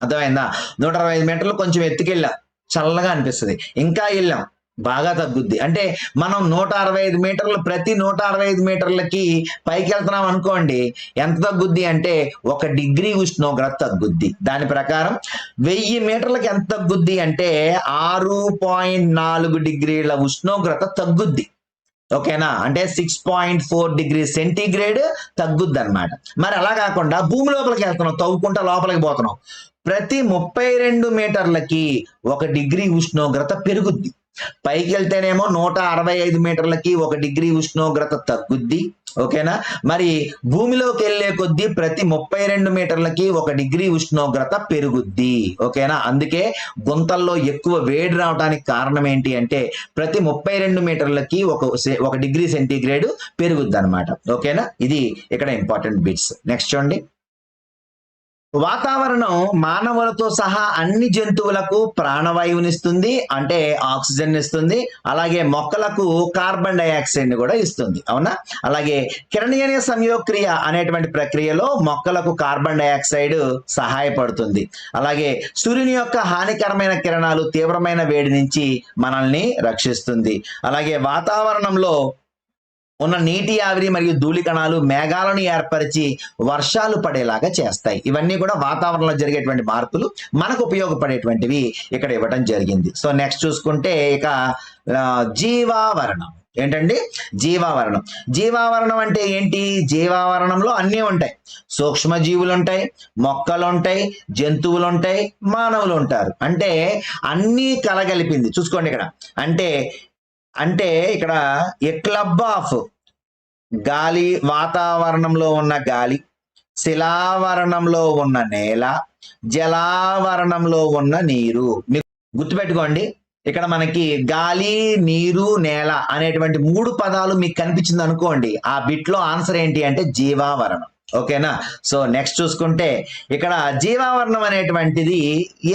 Speaker 1: అర్థమైందా? 165 మీటర్లు కొంచెం ఎత్తుకెళ్ళాం, చల్లగా అనిపిస్తుంది. ఇంకా వెళ్ళాం, బాగా తగ్గుద్ది. అంటే మనం 165 మీటర్లు, ప్రతి 165 మీటర్లకి పైకి వెళ్తున్నాం అనుకోండి, ఎంత తగ్గుద్ది అంటే 1 డిగ్రీ ఉష్ణోగ్రత తగ్గుద్ది. దాని ప్రకారం 1000 మీటర్లకి ఎంత తగ్గుద్ది అంటే 6.4 డిగ్రీల ఉష్ణోగ్రత తగ్గుద్ది. ఓకేనా, అంటే 6.4 డిగ్రీ సెంటీగ్రేడ్ తగ్గుద్ది అనమాట. మరి అలా కాకుండా భూమి లోపలికి వెళ్తున్నాం, తవ్వుకుంటా లోపలికి పోతున్నాం, ప్రతి 32 మీటర్లకి 1 డిగ్రీ ఉష్ణోగ్రత పెరుగుద్ది. పైకి వెళ్తేనేమో 165 మీటర్లకి 1 డిగ్రీ ఉష్ణోగ్రత తగ్గుద్ది. ఓకేనా, మరి భూమిలోకి వెళ్లే కొద్దీ ప్రతి 32 మీటర్లకి 1 డిగ్రీ ఉష్ణోగ్రత పెరుగుద్ది. ఓకేనా, అందుకే గుంతల్లో ఎక్కువ వేడి రావడానికి కారణం ఏంటి అంటే ప్రతి 32 మీటర్లకి 1 డిగ్రీ సెంటీగ్రేడ్ పెరుగుద్ది అనమాట. ఓకేనా, ఇది ఇక్కడ ఇంపార్టెంట్ బిట్స్. నెక్స్ట్ చూడండి. వాతావరణం మానవులతో సహా అన్ని జంతువులకు ప్రాణవాయువునిస్తుంది, అంటే ఆక్సిజన్ ఇస్తుంది. అలాగే మొక్కలకు కార్బన్ డైఆక్సైడ్ ని కూడా ఇస్తుంది. అవునా? అలాగే కిరణీయ సంయోగక్రియ అనేటువంటి ప్రక్రియలో మొక్కలకు కార్బన్ డైఆక్సైడ్ సహాయపడుతుంది. అలాగే సూర్యుని యొక్క హానికరమైన కిరణాలు తీవ్రమైన వేడి నుంచి మనల్ని రక్షిస్తుంది. అలాగే వాతావరణంలో ఉన్న నీటి ఆవిరి మరియు ధూళి కణాలు మేఘాలను ఏర్పరిచి వర్షాలు పడేలాగా చేస్తాయి. ఇవన్నీ కూడా వాతావరణంలో జరిగేటువంటి మార్పులు మనకు ఉపయోగపడేటువంటివి ఇక్కడ ఇవ్వడం జరిగింది. సో నెక్స్ట్ చూసుకుంటే ఇక జీవావరణం. ఏంటండి? జీవావరణం. జీవావరణం అంటే ఏంటి? జీవావరణంలో అన్నీ ఉంటాయి. సూక్ష్మ జీవులు ఉంటాయి, మొక్కలు ఉంటాయి, జంతువులు ఉంటాయి, మానవులు ఉంటారు. అంటే అన్నీ కలగలిపింది. చూసుకోండి ఇక్కడ. అంటే ఇక్కడ ఏ క్లబ్ ఆఫ్ గాలి, వాతావరణంలో ఉన్న గాలి, శిలావరణంలో ఉన్న నేల, జలావరణంలో ఉన్న నీరు. మీకు గుర్తుపెట్టుకోండి, ఇక్కడ మనకి గాలి, నీరు, నేల అనేటువంటి 3 పదాలు మీకు కనిపించింది అనుకోండి, ఆ బిట్ లో ఆన్సర్ ఏంటి అంటే జీవావరణం. ఓకేనా? సో నెక్స్ట్ చూసుకుంటే ఇక్కడ జీవావరణం అనేటువంటిది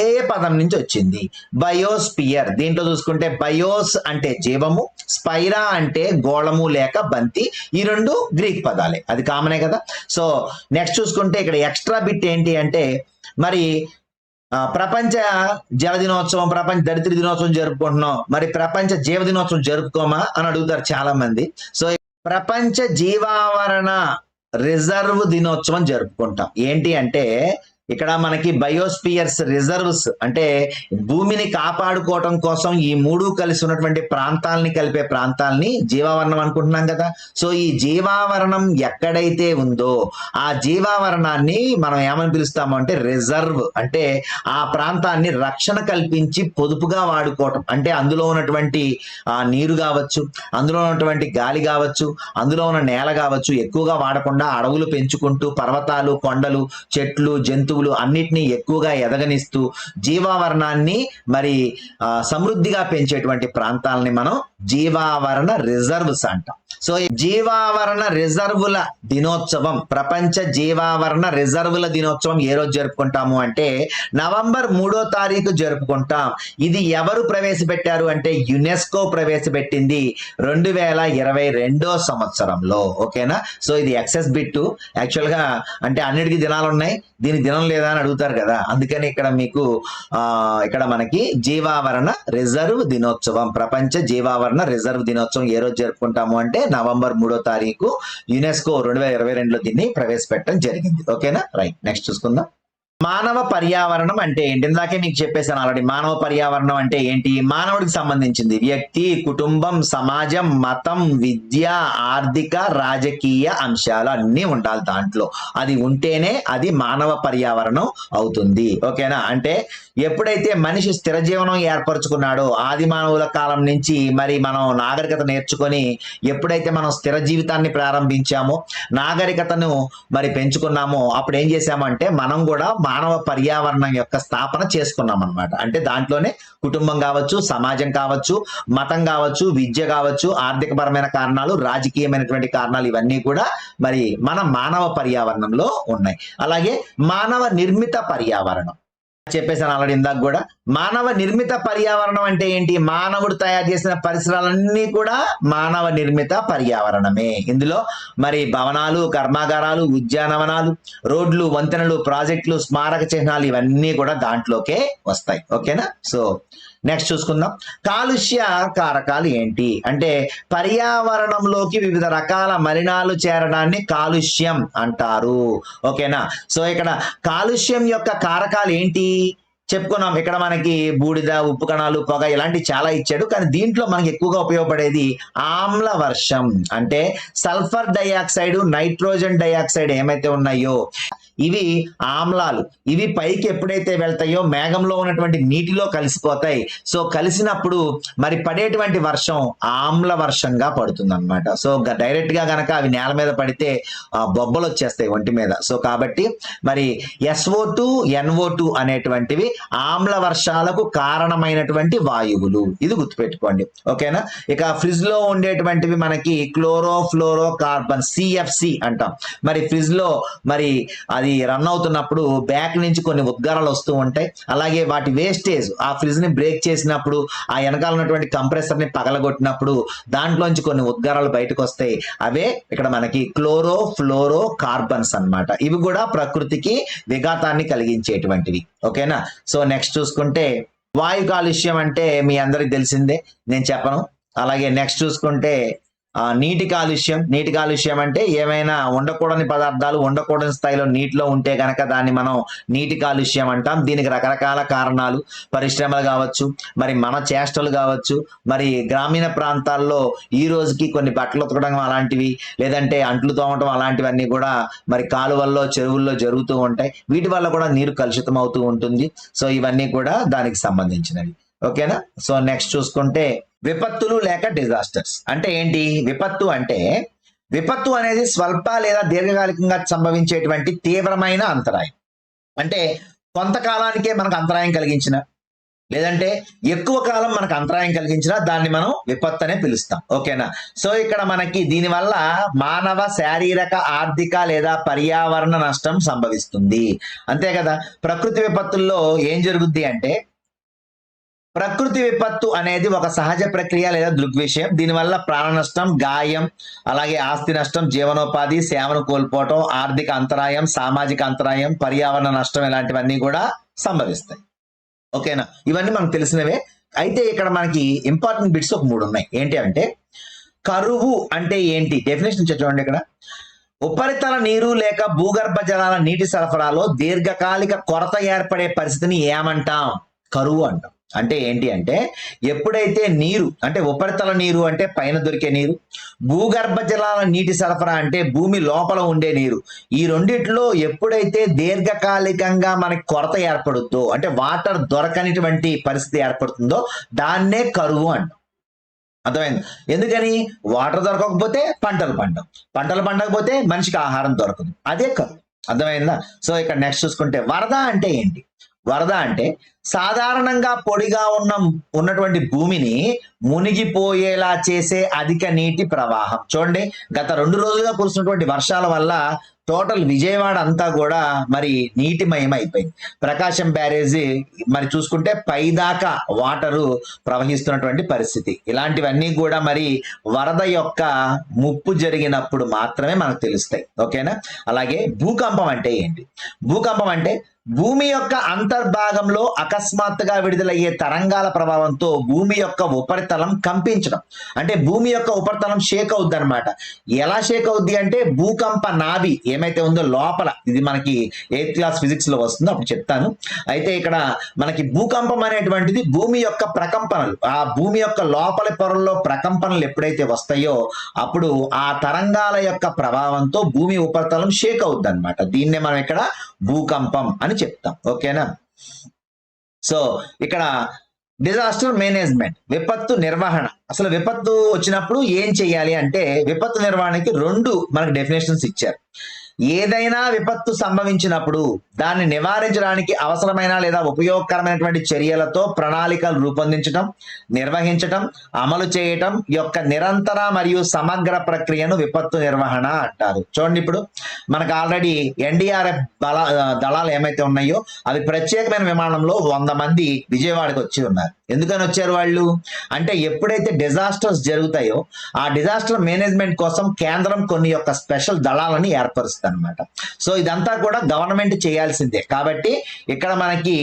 Speaker 1: ఏ పదం నుంచి వచ్చింది? బయోస్పియర్. దీంట్లో చూసుకుంటే బయోస్ అంటే జీవము, స్పైరా అంటే గోళము లేక బంతి. ఈ 2 గ్రీక్ పదాలే, అది కామనే కదా. సో నెక్స్ట్ చూసుకుంటే ఇక్కడ ఎక్స్ట్రా బిట్ ఏంటి అంటే మరి ప్రపంచ జల దినోత్సవం, ప్రపంచ దరిద్ర దినోత్సవం జరుపుకుంటున్నాం, మరి ప్రపంచ జీవ దినోత్సవం జరుపుకోమా అని అడుగుతారు చాలా మంది. సో ప్రపంచ జీవావరణ రిజర్వ్ దినోత్సవం జరుపుకుంటాం. ఏంటి అంటే ఇక్కడ మనకి బయోస్పియర్స్ రిజర్వ్స్ అంటే భూమిని కాపాడుకోవటం కోసం ఈ 3 కలిసి ఉన్నటువంటి ప్రాంతాలని కలిపే ప్రాంతాలని జీవావరణం అనుకుంటున్నాం కదా. సో ఈ జీవావరణం ఎక్కడైతే ఉందో ఆ జీవావరణాన్ని మనం ఏమని పిలుస్తాము అంటే రిజర్వ్. అంటే ఆ ప్రాంతాన్ని రక్షణ కల్పించి పొదుపుగా వాడుకోవటం. అంటే అందులో ఉన్నటువంటి నీరు కావచ్చు, అందులో ఉన్నటువంటి గాలి కావచ్చు, అందులో ఉన్న నేల కావచ్చు ఎక్కువగా వాడకుండా అడవులు పెంచుకుంటూ పర్వతాలు, కొండలు, చెట్లు, జంతువులు అన్నిటినీ ఎక్కువగా ఎదగనిస్తూ జీవావరణాన్ని మరి సమృద్ధిగా పెంచేటువంటి ప్రాంతాలని మనం జీవావరణ రిజర్వ్స్ అంటాం. సో జీవావరణ రిజర్వుల దినోత్సవం, ప్రపంచ జీవావరణ రిజర్వుల దినోత్సవం ఏ రోజు జరుపుకుంటాము అంటే నవంబర్ 3వ తారీఖు జరుపుకుంటాం. ఇది ఎవరు ప్రవేశపెట్టారు అంటే యునెస్కో ప్రవేశపెట్టింది 2022 సంవత్సరంలో. ఓకేనా? సో ఇది ఎక్సెస్ బిట్టు. యాక్చువల్ గా అంటే అన్నిటికీ దినాలు ఉన్నాయి, దీని దినం లేదా అని అడుగుతారు కదా, అందుకని ఇక్కడ మీకు ఇక్కడ మనకి జీవావరణ రిజర్వ్ దినోత్సవం, ప్రపంచ జీవావరణ రిజర్వ్ దినోత్సవం ఏ రోజు జరుపుకుంటాము అంటే నవంబర్ 3వ తారీఖు యునెస్కో 2022లో దీన్ని ప్రవేశపెట్టడం జరిగింది. ఓకేనా? రైట్, నెక్స్ట్ చూసుకుందాం. మానవ పర్యావరణం అంటే ఏంటి? ఇందాకే మీకు చెప్పేసాను ఆల్రెడీ. మానవ పర్యావరణం అంటే ఏంటి? మానవుడికి సంబంధించింది. వ్యక్తి, కుటుంబం, సమాజం, మతం, విద్య, ఆర్థిక, రాజకీయ అంశాలు అన్నీ ఉండాలి దాంట్లో. అది ఉంటేనే అది మానవ పర్యావరణం అవుతుంది. ఓకేనా? అంటే ఎప్పుడైతే మనిషి స్థిర జీవనం ఏర్పరచుకున్నాడో, ఆది మానవుల కాలం నుంచి మరి మనం నాగరికత నేర్చుకొని ఎప్పుడైతే మనం స్థిర జీవితాన్ని ప్రారంభించామో, నాగరికతను మరి పెంచుకున్నామో, అప్పుడు ఏం చేశామంటే మనం కూడా మానవ పర్యావరణం యొక్క స్థాపన చేసుకున్నాం అనమాట. అంటే దాంట్లోనే కుటుంబం కావచ్చు, సమాజం కావచ్చు, మతం కావచ్చు, విద్య కావచ్చు, ఆర్థిక పరమైన కారణాలు, రాజకీయమైనటువంటి కారణాలు, ఇవన్నీ కూడా మరి మన మానవ పర్యావరణంలో ఉన్నాయి. అలాగే మానవ నిర్మిత పర్యావరణం చెప్పేసాను ఆల్రెడీ ఇందాక కూడా. మానవ నిర్మిత పర్యావరణం అంటే ఏంటి? మానవుడు తయారు చేసిన పరిసరాలన్నీ కూడా మానవ నిర్మిత పర్యావరణమే. ఇందులో మరి భవనాలు, కర్మాగారాలు, ఉద్యానవనాలు, రోడ్లు, వంతెనలు, ప్రాజెక్టులు, స్మారక చిహ్నాలు, ఇవన్నీ కూడా దాంట్లోకే వస్తాయి. ఓకేనా? సో నెక్స్ట్ చూసుకుందాం. కాలుష్య కారకాలు ఏంటి అంటే పర్యావరణంలోకి వివిధ రకాల మలినాలు చేరడాన్ని కాలుష్యం అంటారు. ఓకేనా? సో ఇక్కడ కాలుష్యం యొక్క కారకాలు ఏంటి చెప్పుకున్నాం. ఇక్కడ మనకి బూడిద, ఉప్పు కణాలు, పొగ ఇలాంటి చాలా ఇచ్చాడు. కానీ దీంట్లో మనకి ఎక్కువగా ఉపయోగపడేది ఆమ్ల వర్షం. అంటే సల్ఫర్ డైఆక్సైడ్, నైట్రోజన్ డైఆక్సైడ్ ఏమైతే ఉన్నాయో ఇవి ఆమ్లాలు. ఇవి పైకి ఎప్పుడైతే వెళ్తాయో మేఘంలో ఉన్నటువంటి నీటిలో కలిసిపోతాయి. సో కలిసినప్పుడు మరి పడేటువంటి వర్షం ఆమ్ల వర్షంగా పడుతుంది అనమాట. సో డైరెక్ట్ గా గనక అవి నేల మీద పడితే బొబ్బలు వచ్చేస్తాయి ఒంటి మీద. సో కాబట్టి మరి SO2, NO2 అనేటువంటివి ఆమ్ల వర్షాలకు కారణమైనటువంటి వాయువులు. ఇది గుర్తుపెట్టుకోండి. ఓకేనా? ఇక ఫ్రిడ్జ్ లో ఉండేటువంటివి మనకి క్లోరోఫ్లోరో కార్బన్, CFC అంటాం. మరి ఫ్రిడ్జ్ లో మరి అది రన్ అవుతున్నప్పుడు బ్యాక్ నుంచి కొన్ని ఉద్గారాలు వస్తూ ఉంటాయి. అలాగే వాటి వేస్టేజ్ ఆ ఫ్రిడ్జ్ ని బ్రేక్ చేసినప్పుడు, ఆ వెనకాల ఉన్నటువంటి కంప్రెసర్ ని పగలగొట్టినప్పుడు దాంట్లోంచి కొన్ని ఉద్గారాలు బయటకు వస్తాయి. అవే ఇక్కడ మనకి క్లోరోఫ్లోరో కార్బన్స్ అన్నమాట. ఇవి కూడా ప్రకృతికి విఘాతాన్ని కలిగించేటువంటివి. ఓకేనా? సో నెక్స్ట్ చూసుకుంటే వాయు కాలుష్యం అంటే మీ అందరికి తెలిసిందే, నేను చెప్పను. అలాగే నెక్స్ట్ చూసుకుంటే నీటి కాలుష్యం. నీటి కాలుష్యం అంటే ఏమైనా ఉండకూడని పదార్థాలు ఉండకూడని స్థాయిలో నీటిలో ఉంటే కనుక దాన్ని మనం నీటి కాలుష్యం అంటాం. దీనికి రకరకాల కారణాలు, పరిశ్రమలు కావచ్చు, మరి మన చేష్టలు కావచ్చు, మరి గ్రామీణ ప్రాంతాల్లో ఈ రోజుకి కొన్ని బట్టలు ఉతకడం అలాంటివి, లేదంటే అంట్లు తోమటం అలాంటివన్నీ కూడా మరి కాలువల్లో, చెరువుల్లో జరుగుతూ ఉంటాయి. వీటి వల్ల కూడా నీరు కలుషితం అవుతూ ఉంటుంది. సో ఇవన్నీ కూడా దానికి సంబంధించినవి. ఓకేనా? సో నెక్స్ట్ చూసుకుంటే విపత్తులు లేక డిజాస్టర్స్ అంటే ఏంటి? విపత్తు అనేది స్వల్ప లేదా దీర్ఘకాలికంగా సంభవించేటువంటి తీవ్రమైన అంతరాయం. అంటే కొంతకాలానికే మనకు అంతరాయం కలిగించిన, లేదంటే ఎక్కువ కాలం మనకు అంతరాయం కలిగించినా దాన్ని మనం విపత్తు అనే పిలుస్తాం. ఓకేనా? సో ఇక్కడ మనకి దీనివల్ల మానవ శారీరక, ఆర్థిక లేదా పర్యావరణ నష్టం సంభవిస్తుంది. అంతే కదా? ప్రకృతి విపత్తుల్లో ఏం జరుగుద్ది అంటే ప్రకృతి విపత్తు అనేది ఒక సహజ ప్రక్రియ లేదా దృగ్విషయం. దీనివల్ల ప్రాణ నష్టం, గాయం, అలాగే ఆస్తి నష్టం, జీవనోపాధి, సేవను కోల్పోవటం, ఆర్థిక అంతరాయం, సామాజిక అంతరాయం, పర్యావరణ నష్టం ఇలాంటివన్నీ కూడా సంభవిస్తాయి. ఓకేనా? ఇవన్నీ మనకు తెలిసినవే. అయితే ఇక్కడ మనకి ఇంపార్టెంట్ బిట్స్ ఒక 3 ఉన్నాయి. ఏంటి అంటే కరువు అంటే ఏంటి? డెఫినేషన్ చూడండి. ఇక్కడ ఉపరితల నీరు లేక భూగర్భ జలాల నీటి సరఫరాలో దీర్ఘకాలిక కొరత ఏర్పడే పరిస్థితిని ఏమంటాం? కరువు అంటాం. అంటే ఏంటి అంటే ఎప్పుడైతే నీరు అంటే ఉపరితల నీరు అంటే పైన దొరికే నీరు, భూగర్భ జలాల నీటి సరఫరా అంటే భూమి లోపల ఉండే నీరు, ఈ రెండిట్లో ఎప్పుడైతే దీర్ఘకాలికంగా మనకి కొరత ఏర్పడుద్దో అంటే వాటర్ దొరకనిటువంటి పరిస్థితి ఏర్పడుతుందో దాన్నే కరువు అంటాం. అర్థమైంది? ఎందుకని? వాటర్ దొరకకపోతే పంటలు పండకపోతే మనిషికి ఆహారం దొరకదు. అదే కరువు. అర్థమైందా? సో ఇక్కడ నెక్స్ట్ చూసుకుంటే వరద అంటే ఏంటి? వరద అంటే సాధారణంగా పొడిగా ఉన్నటువంటి భూమిని మునిగిపోయేలా చేసే అధిక నీటి ప్రవాహం. చూడండి, గత 2 రోజులుగా కురుస్తున్నటువంటి వర్షాల వల్ల టోటల్ విజయవాడ అంతా కూడా మరి నీటిమయం అయిపోయింది. ప్రకాశం బ్యారేజీ మరి చూసుకుంటే పైదాకా వాటరు ప్రవహిస్తున్నటువంటి పరిస్థితి. ఇలాంటివన్నీ కూడా మరి వరద యొక్క ముప్పు జరిగినప్పుడు మాత్రమే మనకు తెలుస్తాయి. ఓకేనా? అలాగే భూకంపం అంటే ఏంటి? భూకంపం అంటే భూమి యొక్క అంతర్భాగంలో అకస్మాత్తుగా విడుదలయ్యే తరంగాల ప్రభావంతో భూమి యొక్క ఉపరితలం కంపించడం. అంటే భూమి యొక్క ఉపరితలం షేక్ అవుద్ది అనమాట. ఎలా షేక్ అవుద్ది అంటే భూకంప నాభి ఏమైతే ఉందో లోపల, ఇది మనకి 8th క్లాస్ ఫిజిక్స్ లో వస్తుందో అప్పుడు చెప్తాను. అయితే ఇక్కడ మనకి భూకంపం అనేటువంటిది భూమి యొక్క ప్రకంపనలు, ఆ భూమి యొక్క లోపలి పొరల్లో ప్రకంపనలు ఎప్పుడైతే వస్తాయో అప్పుడు ఆ తరంగాల యొక్క ప్రభావంతో భూమి ఉపరితలం షేక్ అవుద్ది అనమాట. దీన్నే మనం ఇక్కడ భూకంపం అని చెప్తాం. ఓకేనా? సో ఇక్కడ డిజాస్టర్ మేనేజ్మెంట్, విపత్తు నిర్వహణ. అసలు విపత్తు వచ్చినప్పుడు ఏం చేయాలి అంటే విపత్తు నిర్వహణకి 2 మనకు డెఫినేషన్స్ ఇచ్చారు. ఏదైనా విపత్తు సంభవించినప్పుడు దాన్ని నివారించడానికి అవసరమైన లేదా ఉపయోగకరమైనటువంటి చర్యలతో ప్రణాళికలు రూపొందించడం, నిర్వహించటం, అమలు చేయటం యొక్క నిరంతర మరియు సమగ్ర ప్రక్రియను విపత్తు నిర్వహణ అంటారు. చూడండి, ఇప్పుడు మనకు ఆల్రెడీ ఎన్డీఆర్ఎఫ్ దళాలు ఏమైతే ఉన్నాయో అవి ప్రత్యేకమైన విమానంలో 100 మంది విజయవాడకు వచ్చి ఉన్నారు. ఎందుకని వచ్చారు వాళ్ళు అంటే ఎప్పుడైతే డిజాస్టర్స్ జరుగుతాయో ఆ డిజాస్టర్ మేనేజ్మెంట్ కోసం కేంద్రం కొన్ని యొక్క స్పెషల్ దళాలని ఏర్పరుస్తుంది అనమాట. సో ఇదంతా కూడా గవర్నమెంట్ చేయాల్సిందే. కాబట్టి ఇక్కడ మనకి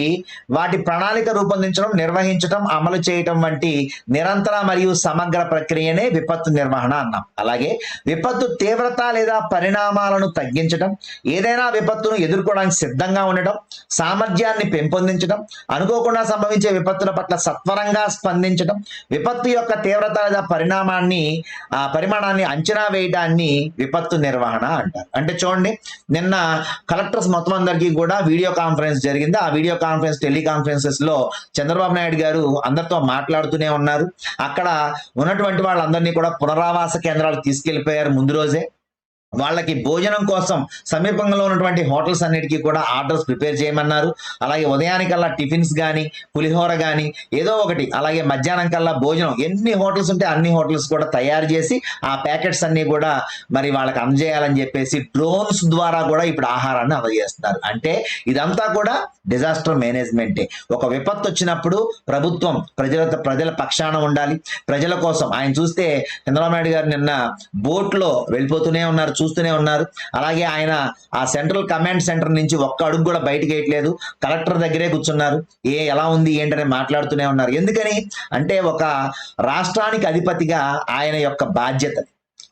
Speaker 1: వాటి ప్రణాళిక రూపొందించడం, నిర్వహించడం, అమలు చేయటం వంటి నిరంతర మరియు సమగ్ర ప్రక్రియనే విపత్తు నిర్వహణ అన్నాం. అలాగే విపత్తు తీవ్రత లేదా పరిణామాలను తగ్గించడం, ఏదైనా విపత్తును ఎదుర్కోవడానికి సిద్ధంగా ఉండటం, సామర్థ్యాన్ని పెంపొందించడం, అనుకోకుండా సంభవించే విపత్తుల పట్ల సత్వరంగా స్పందించడం, విపత్తు యొక్క తీవ్రత లేదా పరిమాణాన్ని అంచనా వేయడాన్ని విపత్తు నిర్వహణ అంటారు. అంటే చూడండి, నిన్న కలెక్టర్స్ మొత్తం అందరికీ కూడా వీడియో కాన్ఫరెన్స్ జరిగింది. ఆ వీడియో కాన్ఫరెన్స్ టెలికాన్ఫరెన్సెస్ లో చంద్రబాబు నాయుడు గారు అందరితో మాట్లాడుతూనే ఉన్నారు. అక్కడ ఉన్నటువంటి వాళ్ళందరినీ కూడా పునరావాస కేంద్రాలు తీసుకెళ్లిపోయారు ముందు రోజే. వాళ్ళకి భోజనం కోసం సమీపంలో ఉన్నటువంటి హోటల్స్ అన్నిటికీ కూడా ఆర్డర్స్ ప్రిపేర్ చేయమన్నారు. అలాగే ఉదయానికల్లా టిఫిన్స్ కానీ, పులిహోర కానీ ఏదో ఒకటి, అలాగే మధ్యాహ్నం కల్లా భోజనం, ఎన్ని హోటల్స్ ఉంటే అన్ని హోటల్స్ కూడా తయారు చేసి ఆ ప్యాకెట్స్ అన్ని కూడా మరి వాళ్ళకి అందజేయాలని చెప్పేసి డ్రోన్స్ ద్వారా కూడా ఇప్పుడు ఆహారాన్ని అందజేస్తున్నారు. అంటే ఇదంతా కూడా డిజాస్టర్ మేనేజ్మెంటే. ఒక విపత్తు వచ్చినప్పుడు ప్రభుత్వం ప్రజల పక్షాన ఉండాలి, ప్రజల కోసం. ఆయన చూస్తే చంద్రబాబు నాయుడు గారు నిన్న బోట్ లో వెళ్ళిపోతూనే ఉన్నారు, చూస్తూనే ఉన్నారు. అలాగే ఆయన ఆ సెంట్రల్ కమాండ్ సెంటర్ నుంచి ఒక్క అడుగు కూడా బయటకు వేయట్లేదు, కలెక్టర్ దగ్గరే కూర్చున్నారు. ఎలా ఉంది ఏంటని మాట్లాడుతూనే ఉన్నారు. ఎందుకని అంటే ఒక రాష్ట్రానికి అధిపతిగా ఆయన యొక్క బాధ్యత,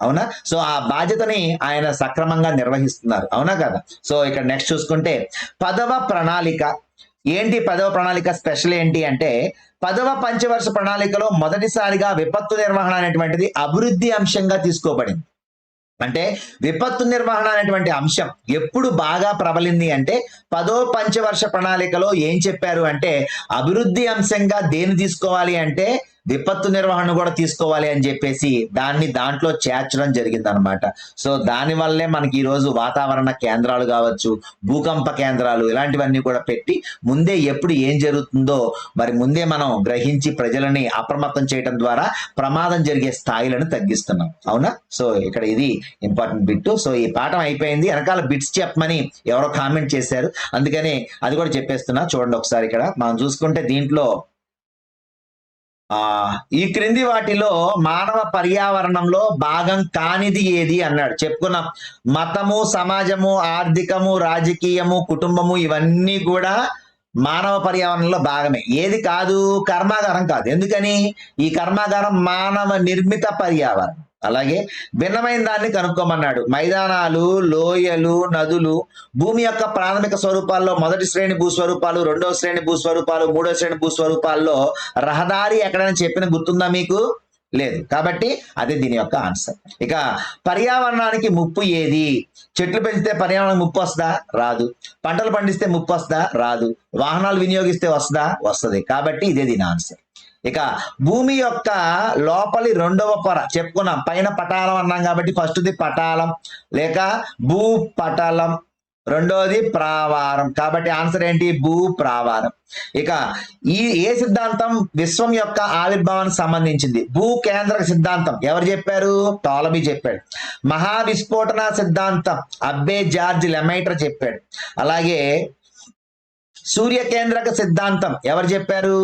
Speaker 1: అవునా? సో ఆ బాధ్యతని ఆయన సక్రమంగా నిర్వహిస్తున్నారు, అవునా కదా? సో ఇక్కడ నెక్స్ట్ చూసుకుంటే 10వ ప్రణాళిక. ఏంటి 10వ ప్రణాళిక స్పెషల్ ఏంటి అంటే 10వ పంచవర్ష ప్రణాళికలో మొదటిసారిగా విపత్తు నిర్వహణ అనేటువంటిది అభివృద్ధి అంశంగా తీసుకోబడింది. అంటే విపత్తు నిర్వహణ అనేటువంటి అంశం ఎప్పుడు బాగా ప్రబలింది అంటే 10వ పంచవర్ష ప్రణాళికలో ఏం చెప్పారు అంటే అభివృద్ధి అంశంగా దేన్ని తీసుకోవాలి అంటే విపత్తు నిర్వహణ కూడా తీసుకోవాలి అని చెప్పేసి దాంట్లో చేర్చడం జరిగింది అనమాట. సో దాని వల్లే మనకి ఈరోజు వాతావరణ కేంద్రాలు కావచ్చు, భూకంప కేంద్రాలు ఇలాంటివన్నీ కూడా పెట్టి ముందే ఎప్పుడు ఏం జరుగుతుందో మరి ముందే మనం గ్రహించి ప్రజలని అప్రమత్తం చేయడం ద్వారా ప్రమాదం జరిగే స్థాయిలను తగ్గిస్తున్నాం, అవునా? సో ఇక్కడ ఇది ఇంపార్టెంట్ బిట్. సో ఈ పాఠం అయిపోయింది. వెనకాల బిట్స్ చెప్పమని ఎవరో కామెంట్ చేశారు, అందుకని అది కూడా చెప్పేస్తున్నా. చూడండి ఒకసారి ఇక్కడ మనం చూసుకుంటే దీంట్లో ఈ క్రింది వాటిలో మానవ పర్యావరణంలో భాగం కానిది ఏది అన్నాడు. చెప్పుకున్నాం, మతము, సమాజము, ఆర్థికము, రాజకీయము, కుటుంబము ఇవన్నీ కూడా మానవ పర్యావరణంలో భాగమే. ఏది కాదు? కర్మాగారం కాదు. ఎందుకని? ఈ కర్మాగారం మానవ నిర్మిత పర్యావరణం. అలాగే భిన్నమైన దాన్ని కనుక్కోమన్నాడు. మైదానాలు, లోయలు, నదులు భూమి యొక్క ప్రాథమిక స్వరూపాల్లో మొదటి శ్రేణి భూస్వరూపాలు, 2వ శ్రేణి భూస్వరూపాలు, 3వ శ్రేణి భూస్వరూపాల్లో రహదారి ఎక్కడైనా చెప్పిన గుర్తుందా మీకు? లేదు. కాబట్టి అదే దీని యొక్క ఆన్సర్. ఇక పర్యావరణానికి ముప్పు ఏది? చెట్లు పెంచితే పర్యావరణానికి ముప్పు వస్తుందా? రాదు. పంటలు పండిస్తే ముప్పు వస్తుందా? రాదు. వాహనాలు వినియోగిస్తే వస్తుందా? వస్తుంది. కాబట్టి ఇదే దీని ఆన్సర్. ఇక భూమి యొక్క లోపలి 2వ పొర చెప్పుకున్నాం. పైన పటాలం అన్నాం కాబట్టి ఫస్ట్ది పటాలం లేక భూపటలం, 2వది ప్రావారం. కాబట్టి ఆన్సర్ ఏంటి? భూ ప్రావారం. ఇక ఏ సిద్ధాంతం విశ్వం యొక్క ఆవిర్భావానికి సంబంధించింది? భూ కేంద్రక సిద్ధాంతం ఎవరు చెప్పారు? టాలమీ చెప్పాడు. మహావిస్ఫోటన సిద్ధాంతం అబ్బే జార్జ్ లెమైటర్ చెప్పాడు. అలాగే సూర్య కేంద్రక సిద్ధాంతం ఎవరు చెప్పారు?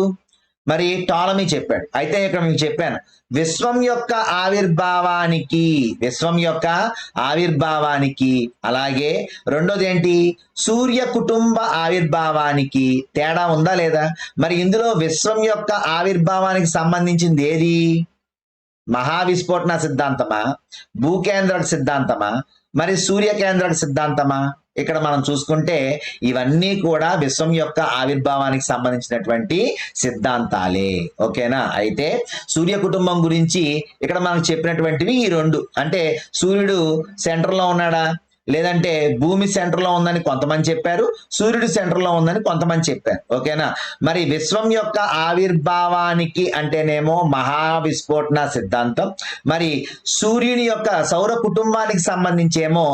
Speaker 1: మరి టాలమీ చెప్పాడు. అయితే ఇక్కడ మీకు చెప్పాను, విశ్వం యొక్క ఆవిర్భావానికి అలాగే రెండోది ఏంటి, సూర్య కుటుంబ ఆవిర్భావానికి తేడా ఉందా లేదా? మరి ఇందులో విశ్వం యొక్క ఆవిర్భావానికి సంబంధించింది ఏది? మహావిస్ఫోటన సిద్ధాంతమా, భూకేంద్రక సిద్ధాంతమా, మరి సూర్యకేంద్రక సిద్ధాంతమా? ఇక్కడ మనం చూసుకుంటే ఇవన్నీ కూడా విశ్వం యొక్క ఆవిర్భావానికి సంబంధించినటువంటి సిద్ధాంతాలే. ఓకేనా? అయితే సూర్య కుటుంబం గురించి ఇక్కడ మనం చెప్పినటువంటివి ఈ రెండు. అంటే సూర్యుడు సెంటర్ లో ఉన్నాడా, లేదంటే భూమి సెంటర్ లో ఉందని కొంతమంది చెప్పారు, సూర్యుడు సెంటర్ లో ఉందని కొంతమంది చెప్పారు. ఓకేనా? మరి విశ్వం యొక్క ఆవిర్భావానికి అంటేనేమో మహావిస్ఫోటన సిద్ధాంతం, మరి సూర్యుని యొక్క సౌర కుటుంబానికి సంబంధించేమో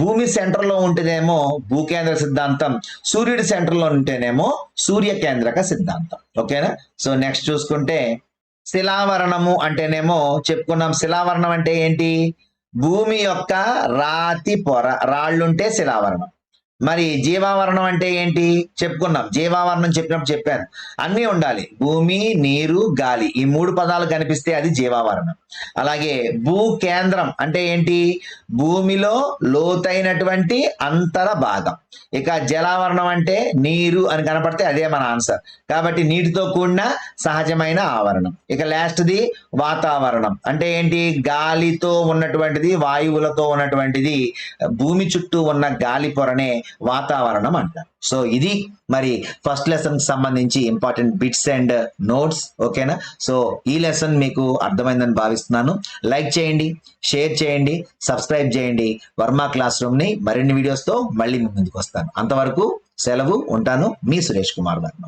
Speaker 1: భూమి సెంటర్ లో ఉంటేనేమో భూకేంద్ర సిద్ధాంతం, సూర్యుడి సెంటర్ లో ఉంటేనేమో సూర్యకేంద్రక సిద్ధాంతం. ఓకేనా? సో నెక్స్ట్ చూసుకుంటే శిలావరణము అంటేనేమో చెప్పుకున్నాం. శిలావరణం అంటే ఏంటి? భూమి యొక్క రాతి పొర, రాళ్ళుంటే శిలావరణం. మరి జీవావరణం అంటే ఏంటి చెప్పుకున్నాం. జీవావరణం చెప్పినప్పుడు చెప్పాను, అన్నీ ఉండాలి, భూమి, నీరు, గాలి, ఈ మూడు పదాలు కనిపిస్తే అది జీవావరణం. అలాగే భూ కేంద్రం అంటే ఏంటి? భూమిలో లోతైనటువంటి అంతర భాగం. ఇక జలావరణం అంటే నీరు అని కనపడితే అదే మన ఆన్సర్. కాబట్టి నీటితో కూడిన సహజమైన ఆవరణం. ఇక లాస్ట్ది వాతావరణం అంటే ఏంటి? గాలితో ఉన్నటువంటిది, వాయువులతో ఉన్నటువంటిది, భూమి చుట్టూ ఉన్న గాలి పొరనే వాతావరణం అంటారు. సో ఇది మరి ఫస్ట్ లెసన్ కి సంబంధించి ఇంపార్టెంట్ బిట్స్ అండ్ నోట్స్. ఓకేనా? సో ఈ లెసన్ మీకు అర్థమైందని భావిస్తున్నాను. లైక్ చేయండి, షేర్ చేయండి, సబ్స్క్రైబ్ చేయండి. వర్మ క్లాస్ రూమ్ ని మరిన్ని వీడియోస్ తో మళ్ళీ ముందుకు వస్తాను. అంతవరకు సెలవు, ఉంటాను. మీ సురేష్ కుమార్ వర్మ.